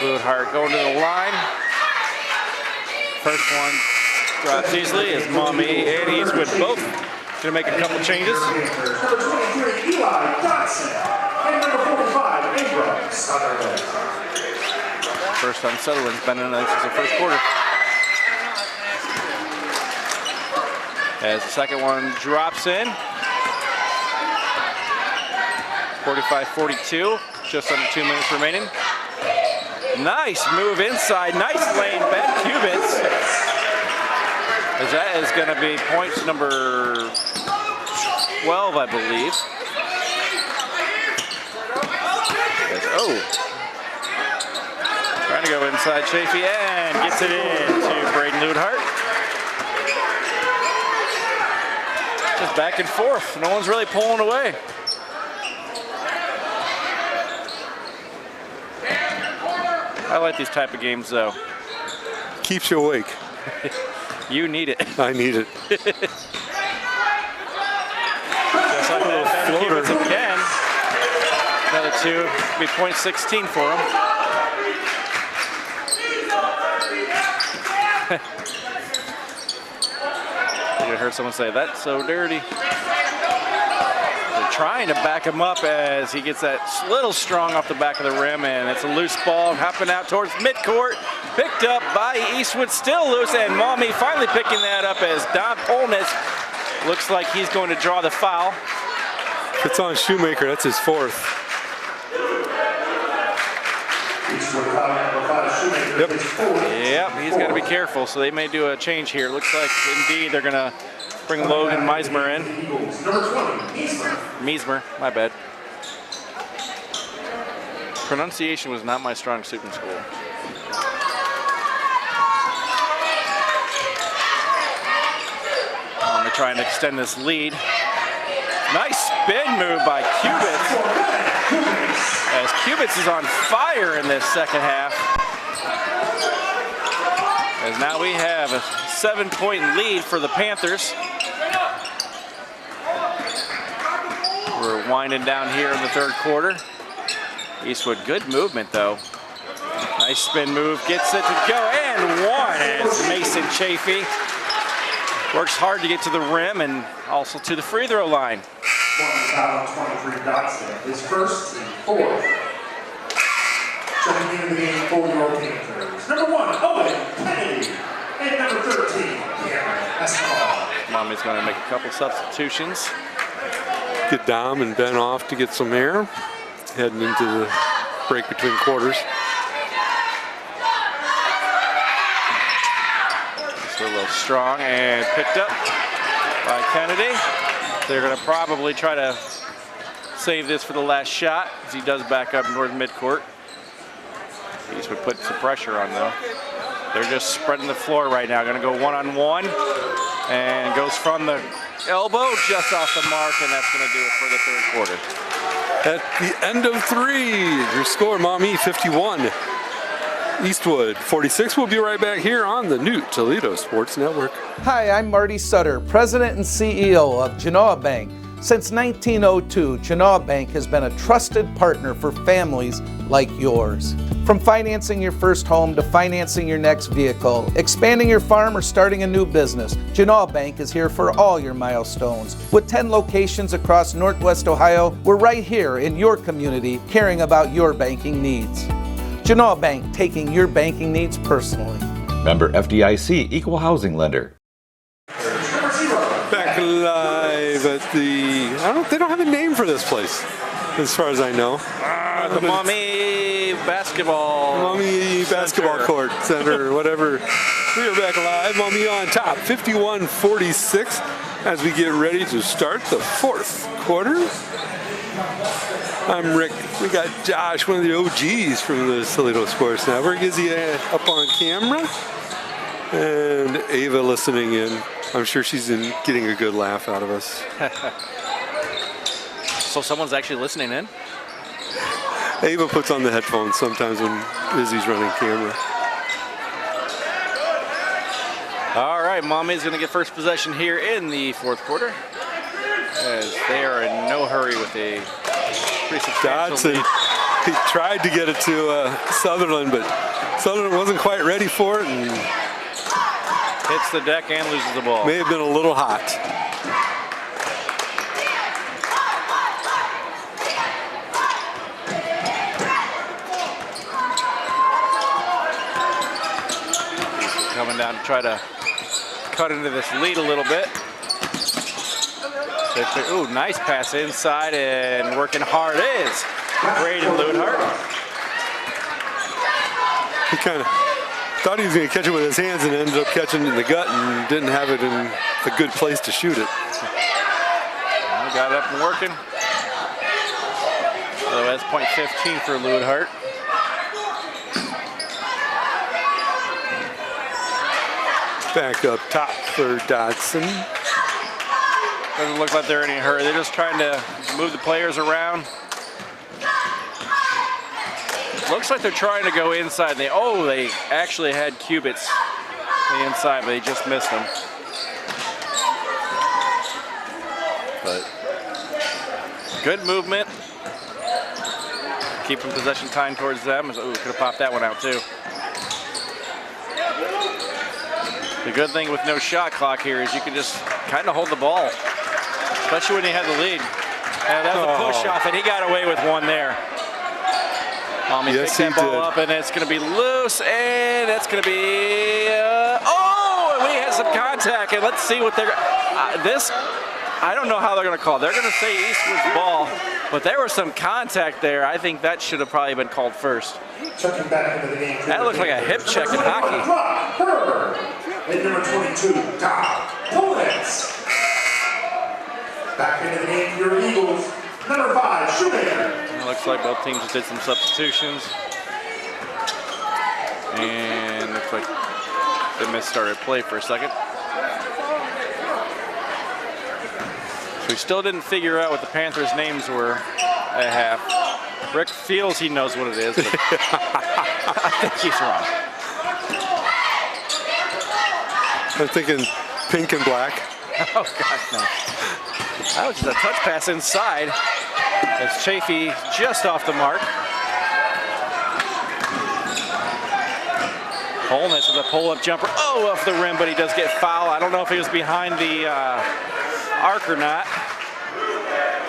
Ludhart going to the line. First one drops easily as Maumee and Eastwood both going to make a couple changes. Number 23, Eli Dotson. And number 45, Ingram Sutherland. First time Sutherland's been in since the first quarter. As the second one drops in. 45-42, just under 2 minutes remaining. Nice move inside, nice lane, Ben Cubits. As that is going to be points number 12, I believe. Trying to go inside Chafee and gets it in to Braden Ludhart. Just back and forth, no one's really pulling away. I like these type of games, though. Keeps you awake. You need it. I need it. Just like that, Ben Cubits again. Another two, be point 16 for him. You heard someone say, "That's so dirty." They're trying to back him up as he gets that little strong off the back of the rim, and it's a loose ball hopping out towards midcourt. Picked up by Eastwood, still loose, and Maumee finally picking that up as Don Polnitz looks like he's going to draw the foul. It's on Shoemaker, that's his fourth. Yep, he's got to be careful, so they may do a change here. Looks like indeed they're going to bring Logan Meismer in. Meismer, my bad. Pronunciation was not my strong suit in school. I'm trying to extend this lead. Nice spin move by Cubits. As Cubits is on fire in this second half. As now we have a 7-point lead for the Panthers. We're winding down here in the third quarter. Eastwood, good movement though. Nice spin move, gets it to go, and one as Mason Chafee works hard to get to the rim and also to the free throw line. 23 Dotson, his first and fourth. Checking into the game for your Panthers. Number 1, Owen Kennedy. And number 13, Cameron Escobar. Maumee's going to make a couple substitutions. Get Dom and Ben off to get some air. Heading into the break between quarters. Just a little strong and picked up by Kennedy. They're going to probably try to save this for the last shot as he does back up north midcourt. Eastwood put some pressure on though. They're just spreading the floor right now. Going to go one-on-one and goes from the elbow just off the mark, and that's going to do it for the third quarter. At the end of 3, your score, Maumee 51, Eastwood 46. We'll be right back here on the new Toledo Sports Network. Hi, I'm Marty Sutter, President and CEO of Genoa Bank. Since 1902, Genoa Bank has been a trusted partner for families like yours. From financing your first home to financing your next vehicle, expanding your farm or starting a new business, Genoa Bank is here for all your milestones. With 10 locations across Northwest Ohio, we're right here in your community caring about your banking needs. Genoa Bank, taking your banking needs personally. Member FDIC, Equal Housing Lender. Back live at the, they don't have a name for this place, as far as I know. The Maumee basketball. Maumee basketball court center, whatever. We are back live, Maumee on top, 51-46, as we get ready to start the fourth quarter. I'm Rick. We got Josh, one of the OGs from the Toledo Sports Network. Is he up on camera? And Ava listening in. I'm sure she's getting a good laugh out of us. So someone's actually listening in? Ava puts on the headphones sometimes when Izzy's running camera. All right, Maumee's going to get first possession here in the fourth quarter, as they are in no hurry with a pretty substantial Dotson, lead. he tried to get it to Sutherland, but Sutherland wasn't quite ready for it and hits the deck and loses the ball. may have been a little hot. Coming down to try to cut into this lead a little bit. Ooh, nice pass inside and working hard is Braden Ludhart. He kind of thought he was going to catch it with his hands and ended up catching it in the gut and didn't have it in a good place to shoot it. Got it up and working. So that's point 15 for Ludhart. Back up top for Dotson. Doesn't look like they're in any hurry. They're just trying to move the players around. Looks like they're trying to go inside. They actually had Cubits on the inside, but they just missed them. But good movement. Keeping possession time towards them. Ooh, could have popped that one out too. The good thing with no shot clock here is you can just kind of hold the ball, especially when you have the lead. And that was a push off, and he got away with one there. Maumee picks that ball up, and it's going to be loose, and that's going to be and we had some contact, and let's see what they're I don't know how they're going to call it. They're going to say Eastwood's ball, but there was some contact there. I think that should have probably been called first. That looked like a hip check in hockey. And number 22, back into the game for your Eagles. Number 5, Shoemaker. It looks like both teams just did some substitutions. And looks like they missed-started play for a second. So we still didn't figure out what the Panthers' names were at half. Rick feels he knows what it is, but I think he's wrong. I'm thinking pink and black. Oh, gosh, no. That was just a touch pass inside. As Chafee just off the mark. Holness with a pull-up jumper. Oh, off the rim, but he does get fouled. I don't know if he was behind the arc or not.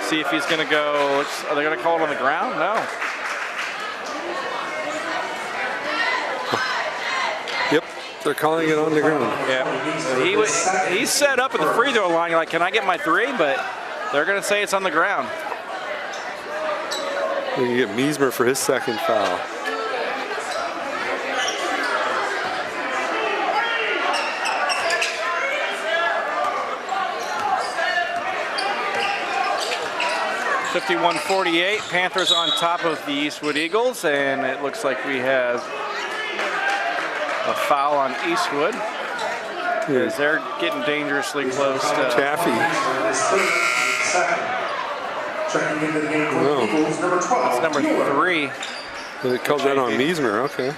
See if he's going to go. Are they going to call it on the ground? No. Yep, they're calling it on the ground. Yeah. He's set up at the free throw line. Like, can I get my three? But they're going to say it's on the ground. We can get Meismer for his second foul. (51-48). Panthers on top of the Eastwood Eagles, and it looks like we have a foul on Eastwood. As they're getting dangerously close to Chaffee. That's number 3. They called that on Meismer, okay.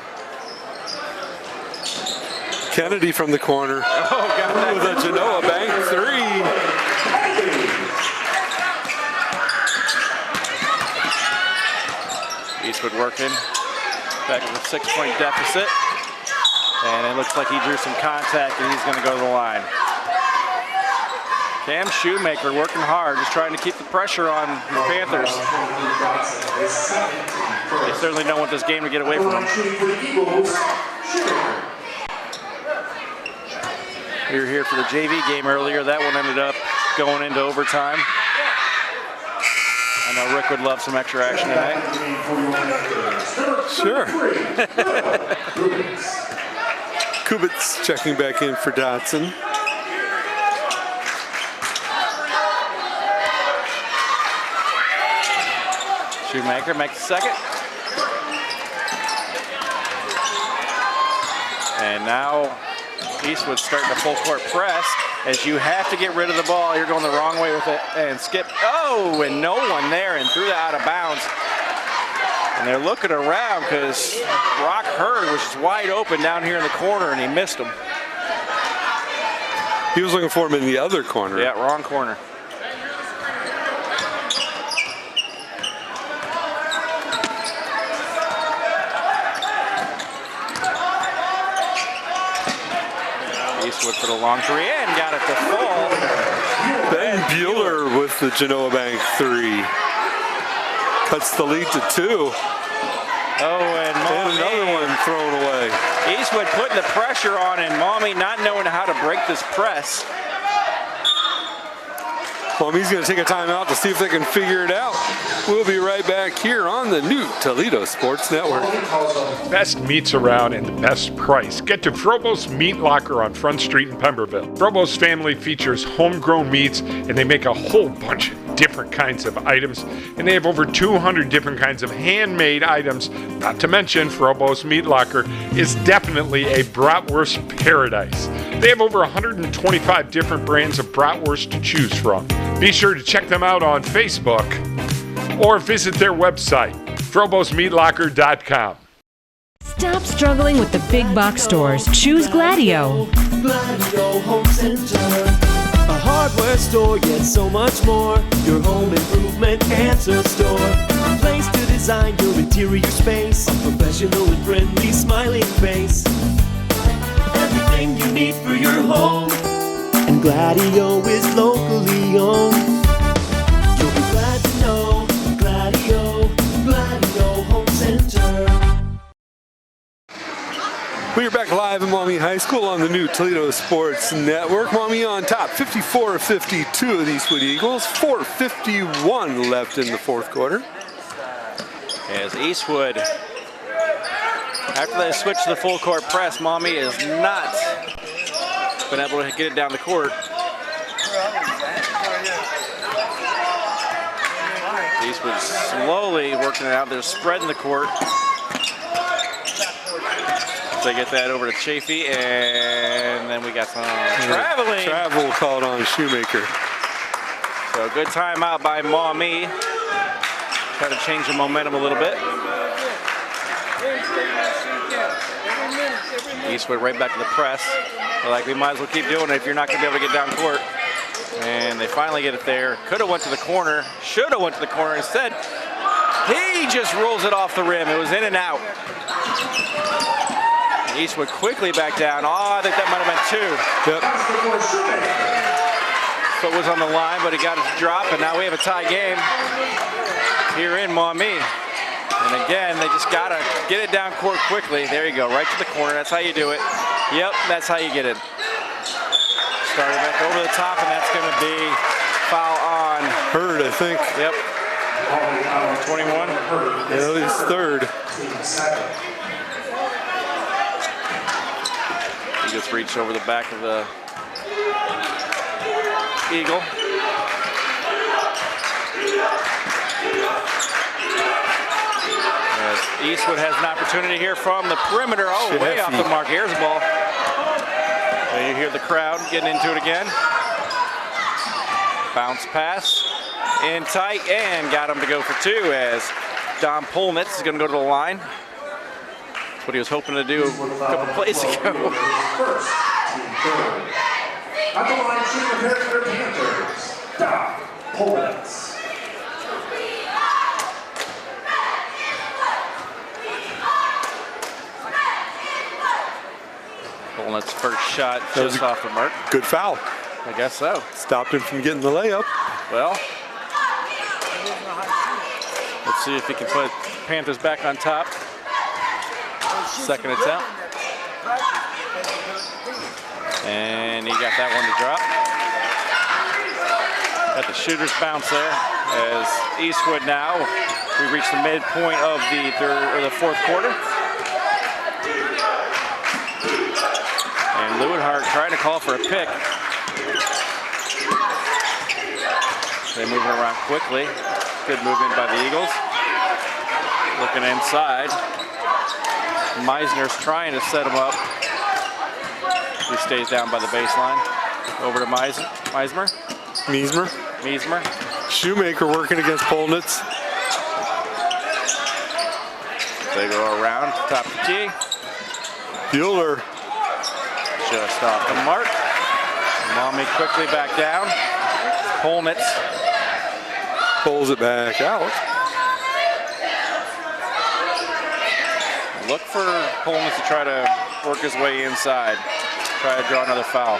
Kennedy from the corner. Oh, got that. With a Genoa Bank 3. Eastwood working. Back with a 6-point deficit. And it looks like he drew some contact and he's going to go to the line. Cam Shoemaker working hard, just trying to keep the pressure on the Panthers. They certainly don't want this game to get away from them. We were here for the JV game earlier. That one ended up going into overtime. I know Rick would love some extra action tonight. Sure. Kubitz checking back in for Dotson. Shoemaker makes the second. And now Eastwood's starting to full court press. As you have to get rid of the ball, you're going the wrong way with it. And Skip, and no one there, and threw that out of bounds. And they're looking around because Brock Hurd was just wide open down here in the corner, and he missed him. He was looking for him in the other corner. Yeah, wrong corner. Eastwood for the long three and got it to fall. Ben Bueller with the Genoa Bank 3. Cuts the lead to 2. And Maumee. And another one thrown away. Eastwood putting the pressure on, and Maumee not knowing how to break this press. Maumee's going to take a timeout to see if they can figure it out. We'll be right back here on the new Toledo Sports Network. Best meats around and the best price. Get to Frobose Meat Locker on Front Street in Pemberville. Frobose family features homegrown meats, and they make a whole bunch of different kinds of items, and they have over 200 different kinds of handmade items. Not to mention, Frobose Meat Locker is definitely a bratwurst paradise. They have over 125 different brands of bratwurst to choose from. Be sure to check them out on Facebook or visit their website, FroboseMeatLocker.com. Stop struggling with the big box stores. Choose Gladieux. Gladieux Home Center. A hardware store, yet so much more. Your home improvement answer store. A place to design your interior space. A professional and friendly smiling face. Everything you need for your Gladieux is locally owned. You'll be glad to know Gladieux Home Center. We are back live in Maumee High School on the new Toledo Sports Network. Maumee on top, 54-52 of the Eastwood Eagles. 4:51 left in the fourth quarter. As Eastwood, after they switch to the full court press, Maumee has not been able to get it down the court. Eastwood slowly working it out. They're spreading the court. They get that over to Chafee, and then we got some traveling. Travel called on Shoemaker. So good timeout by Maumee. Try to change the momentum a little bit. Eastwood right back to the press. They're like, we might as well keep doing it if you're not going to be able to get down court. And they finally get it there. Could have went to the corner. Should have went to the corner. Instead, he just rolls it off the rim. It was in and out. Eastwood quickly back down. Oh, I think that might have been two. Yep. Foot was on the line, but he got it to drop, and now we have a tie game here in Maumee. And again, they just gotta get it down court quickly. There you go, right to the corner. That's how you do it. Yep, that's how you get it. Started back over the top, and that's gonna be foul on Hurd, I think. Yep. 21. Yeah, he's third. He just reached over the back of the Eagle. As Eastwood has an opportunity here from the perimeter. Oh, way off the mark. Here's the ball. And you hear the crowd getting into it again. Bounce pass in tight and got him to go for two as Dom Polnitz is going to go to the line. That's what he was hoping to do a couple plays ago. At the line, shooting the Perrysburg Panthers, Dom Polnitz. Polnitz first shot just off the mark. Good foul. I guess so. Stopped him from getting the layup. Well, let's see if he can put Panthers back on top. Second attempt. And he got that one to drop. Got the shooter's bounce there as Eastwood now. We reached the midpoint of the fourth quarter. And Lewinhart trying to call for a pick. They move it around quickly. Good movement by the Eagles. Looking inside. Meisner's trying to set him up. He stays down by the baseline. Over to Meismer. Shoemaker working against Polnitz. They go around, top of the key. Bueller. Just off the mark. Maumee quickly back down. Polnitz pulls it back out. Look for Polnitz to try to work his way inside. Try to draw another foul.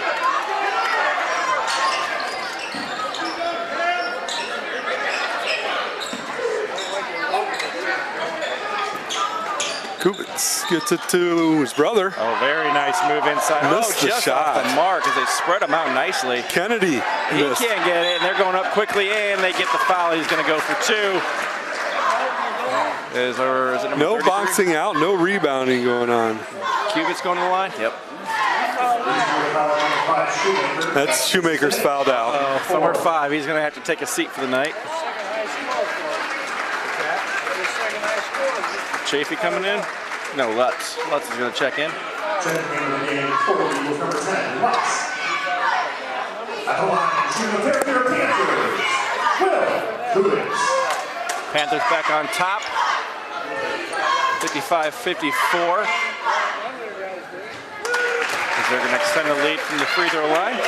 Kubitz gets it to his brother. Oh, very nice move inside. Missed the just shot. Off the mark as they spread him out nicely. Kennedy He missed. can't get it, and they're going up quickly, and they get the foul. He's going to go for two. Is it number No 33? boxing out, no rebounding going on. Kubitz going to the line? Yep. That's Shoemaker's fouled out. Number 5, he's going to have to take a seat for the night. Chafee coming in? No, Lutz. Lutz is going to check in. Checking in the game for Eagles number 10, Lutz. At the line, shooting the Perrysburg Panthers, Will Kubitz. Panthers back on top. 55-54. They're going to extend the lead from the free throw line.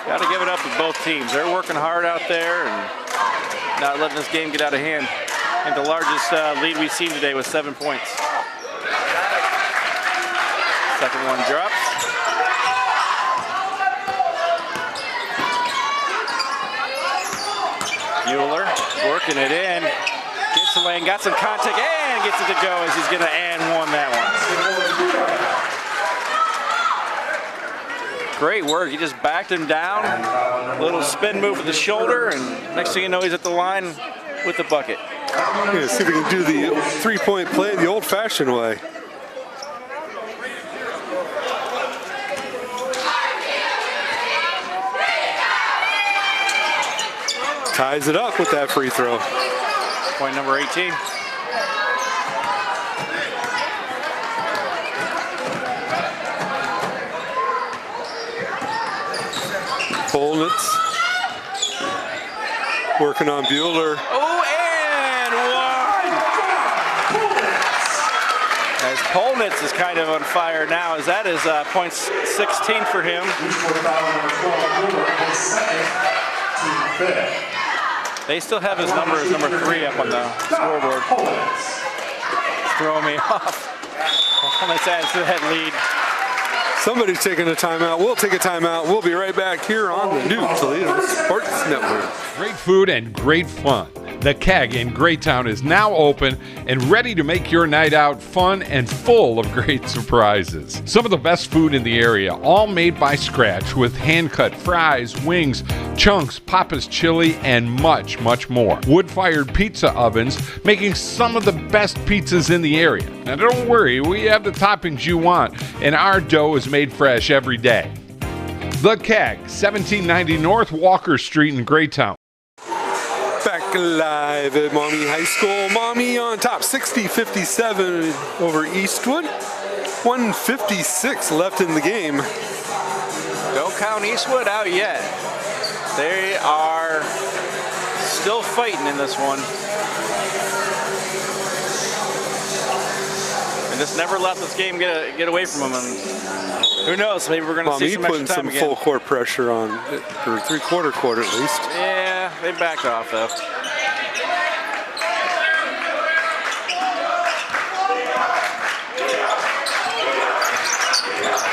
Got to give it up to both teams. They're working hard out there and not letting this game get out of hand. And the largest lead we've seen today was 7 points. Second one drops. Bueller working it in. Gets the lane, got some contact, and gets it to go as he's going to and one that one. Great work. He just backed him down. A little spin move with the shoulder, and next thing you know, he's at the line with the bucket. Yeah, see if we can do the three-point play the old-fashioned way. Ties it up with that free throw. Point number 18. Polnitz working on Bueller. Oh, and one! As Polnitz is kind of on fire now, as that is point 16 for him. They still have his number as number 3 up on the scoreboard. Throwing me off. Polnitz adds to that lead. Somebody's taking a timeout. We'll take a timeout. We'll be right back here on the new Toledo Sports Network. Great food and great fun. The Keg in Greytown is now open and ready to make your night out fun and full of great surprises. Some of the best food in the area, all made by scratch with hand-cut fries, wings, chunks, Papa's chili, and much, much more. Wood-fired pizza ovens, making some of the best pizzas in the area. Now don't worry, we have the toppings you want, and our dough is made fresh every day. The Keg, 1790 North Walker Street in Greytown. Back live at Maumee High School. Maumee on top, 60-57 over Eastwood. 1:56 left in the game. Don't count Eastwood out yet. They are still fighting in this one. And just never let this game get away from them. And who knows, maybe we're going to see some extra time putting some again. full court pressure on, or three-quarter court at least. Yeah, they backed off though.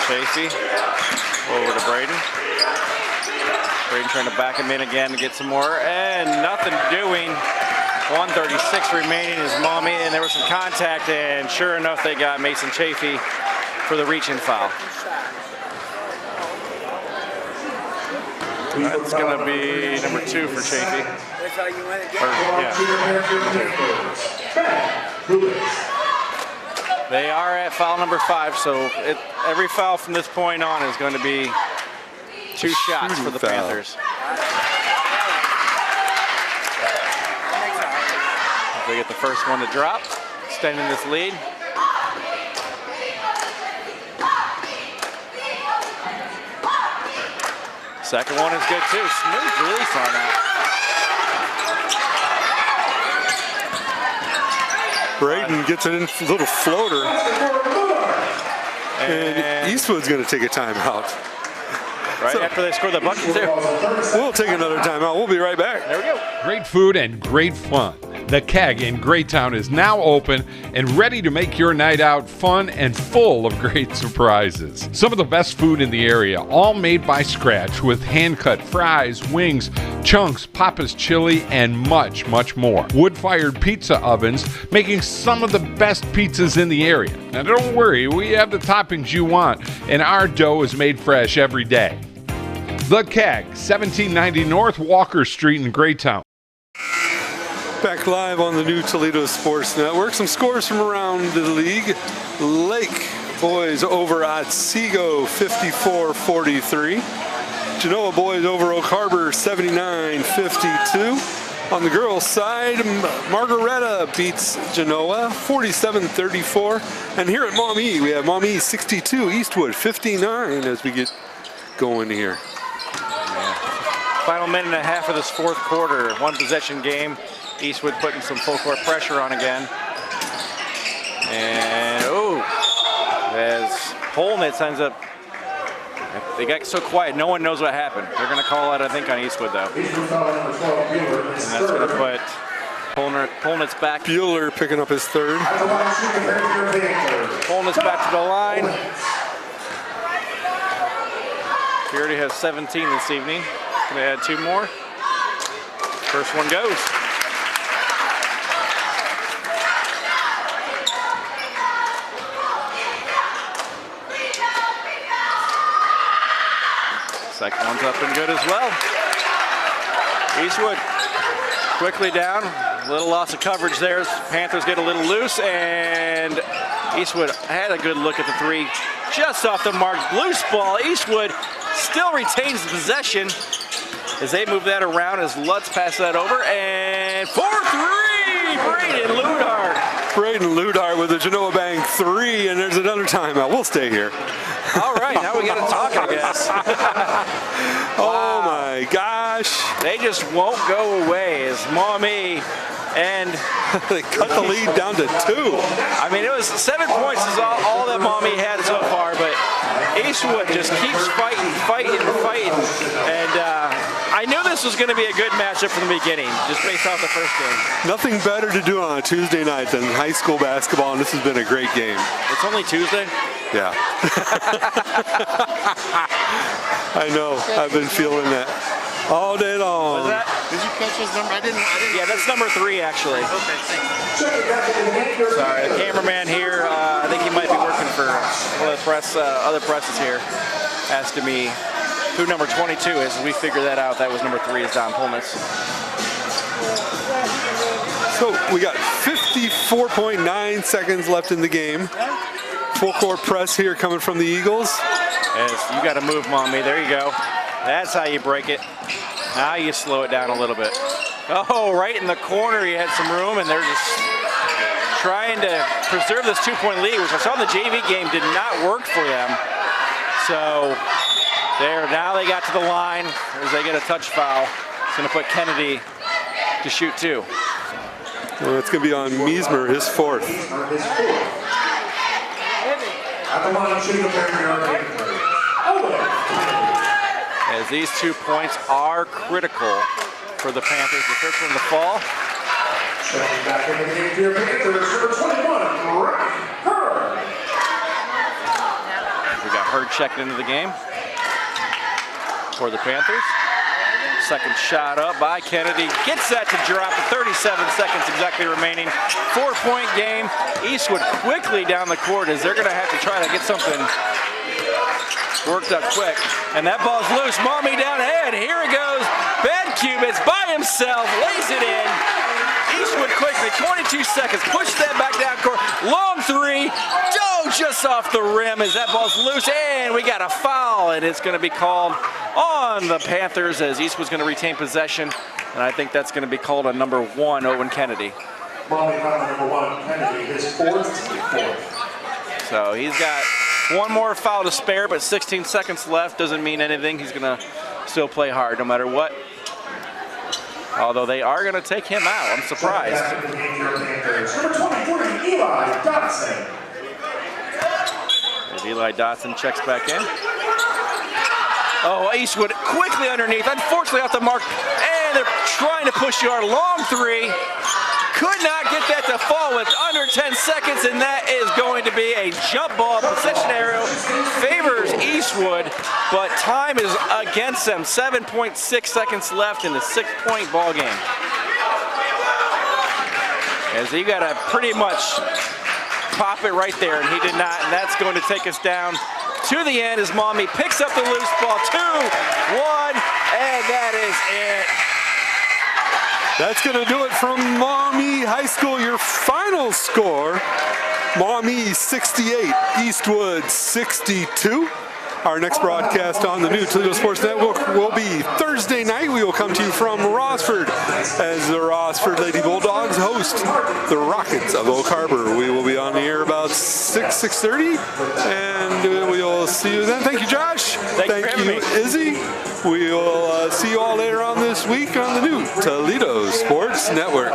Chafee over to Braden. Braden trying to back him in again to get some more, and nothing doing. 1:36 remaining is Maumee, and there was some contact, and sure enough, they got Mason Chafee for the reach-in foul. That's going to be number 2 for Chafee. That's how you went Yeah. They are at foul number 5, so every foul from this point on is going to be 2 shots for the foul. Panthers. They get the first one to drop, extending this lead. Second one is good too. Smooth release on that. Braden gets it in a little floater. And Eastwood's going to take a timeout. Right after they score the bucket too. We'll take another timeout. We'll be right back. There we go. Great food and great fun. The Keg in Greytown is now open and ready to make your night out fun and full of great surprises. Some of the best food in the area, all made by scratch with hand-cut fries, wings, chunks, Papa's chili, and much, much more. Wood-fired pizza ovens, making some of the best pizzas in the area. Now don't worry, we have the toppings you want, and our dough is made fresh every day. The Keg, 1790 North Walker Street in Greytown. Back live on the new Toledo Sports Network. Some scores from around the league. Lake boys over Otsego, 54-43. Genoa boys over Oak Harbor, 79-52. On the girls' side, Margaretta beats Genoa, 47-34. And here at Maumee, we have Maumee 62, Eastwood 59 as we get going here. Final minute and a half of this fourth quarter. One possession game. Eastwood putting some full court pressure on again. And as Polnitz ends up, they got so quiet, no one knows what happened. They're going to call it, I think, on Eastwood though. And that's going to put Polnitz back. Bueller picking up his third. Polnitz back to the line. He already has 17 this evening. Gonna add 2 more. First one goes. Second one's up and good as well. Eastwood quickly down. A little loss of coverage there. Panthers get a little loose, and Eastwood had a good look at the 3. Just off the mark. Loose ball. Eastwood still retains the possession as they move that around as Lutz passes that over. And 4-3, Braden Ludhart. Braden Ludhart with a Genoa Bank 3, and there's another timeout. We'll stay here. All right, now we got to talk, I guess. Oh my gosh. They just won't go away as Maumee and they cut the lead down to 2. I mean, it was 7 points is all that Maumee had so far, but Eastwood just keeps fighting. And I knew this was going to be a good matchup from the beginning, just based off the first game. Nothing better to do on a Tuesday night than high school basketball, and this has been a great game. It's only Tuesday? Yeah. I know. I've been feeling that all day long. Was that? Did you catch his number? I didn't. Yeah, that's number 3 actually. Okay, thanks. Sorry, the cameraman here. I think he might be working for one of the press, other presses here. Asking me who number 22 is. We figured that out. That was number 3 is Don Pullnitz. So we got 54.9 seconds left in the game. Full court press here coming from the Eagles. Yes, you got to move, Maumee. There you go. That's how you break it. Now you slow it down a little bit. Oh, right in the corner, you had some room, and they're just trying to preserve this 2-point lead, which I saw in the JV game did not work for them. So there, now they got to the line as they get a touch foul. It's going to put Kennedy to shoot 2. Well, it's going to be on Meismer, his 4th. As these 2 points are critical for the Panthers. The first one to fall. Back in the game here, Panthers, number 21, Hurd. We got Hurd checking into the game for the Panthers. Second shot up by Kennedy. Gets that to drop with 37 seconds exactly remaining. 4-point game. Eastwood quickly down the court as they're going to have to try to get something worked up quick. And that ball's loose. Maumee down ahead. Here it goes. Ben Cubits by himself. Lays it in. Eastwood quickly. 22 seconds. Push that back down court. Long 3. Oh, just off the rim as that ball's loose. And we got a foul. And it's going to be called on the Panthers as Eastwood's going to retain possession. And I think that's going to be called on number 1, Owen Kennedy. Maumee foul number 1, Kennedy, his 4th. So he's got 1 more foul to spare, but 16 seconds left. Doesn't mean anything. He's going to still play hard no matter what. Although they are going to take him out. I'm surprised. Number 24, Eli Dotson. As Eli Dotson checks back in. Oh, Eastwood quickly underneath. Unfortunately off the mark. And they're trying to push you hard. Long 3. Could not get that to fall with under 10 seconds, and that is going to be a jump ball. Possession arrow favors Eastwood, but time is against them. 7.6 seconds left in the 6-point ball game. As you got to pretty much pop it right there, and he did not, and that's going to take us down to the end as Maumee picks up the loose ball. 2-1, and that is it. That's going to do it from Maumee High School. Your final score, Maumee 68, Eastwood 62. Our next broadcast on the new Toledo Sports Network will be Thursday night. We will come to you from Rossford as the Rossford Lady Bulldogs host the Rockets of Oak Harbor. We will be on the air about 6:30, and we will see you then. Thank you, Josh. Thank you, Izzy. We will see you all later on this week on the new Toledo Sports Network.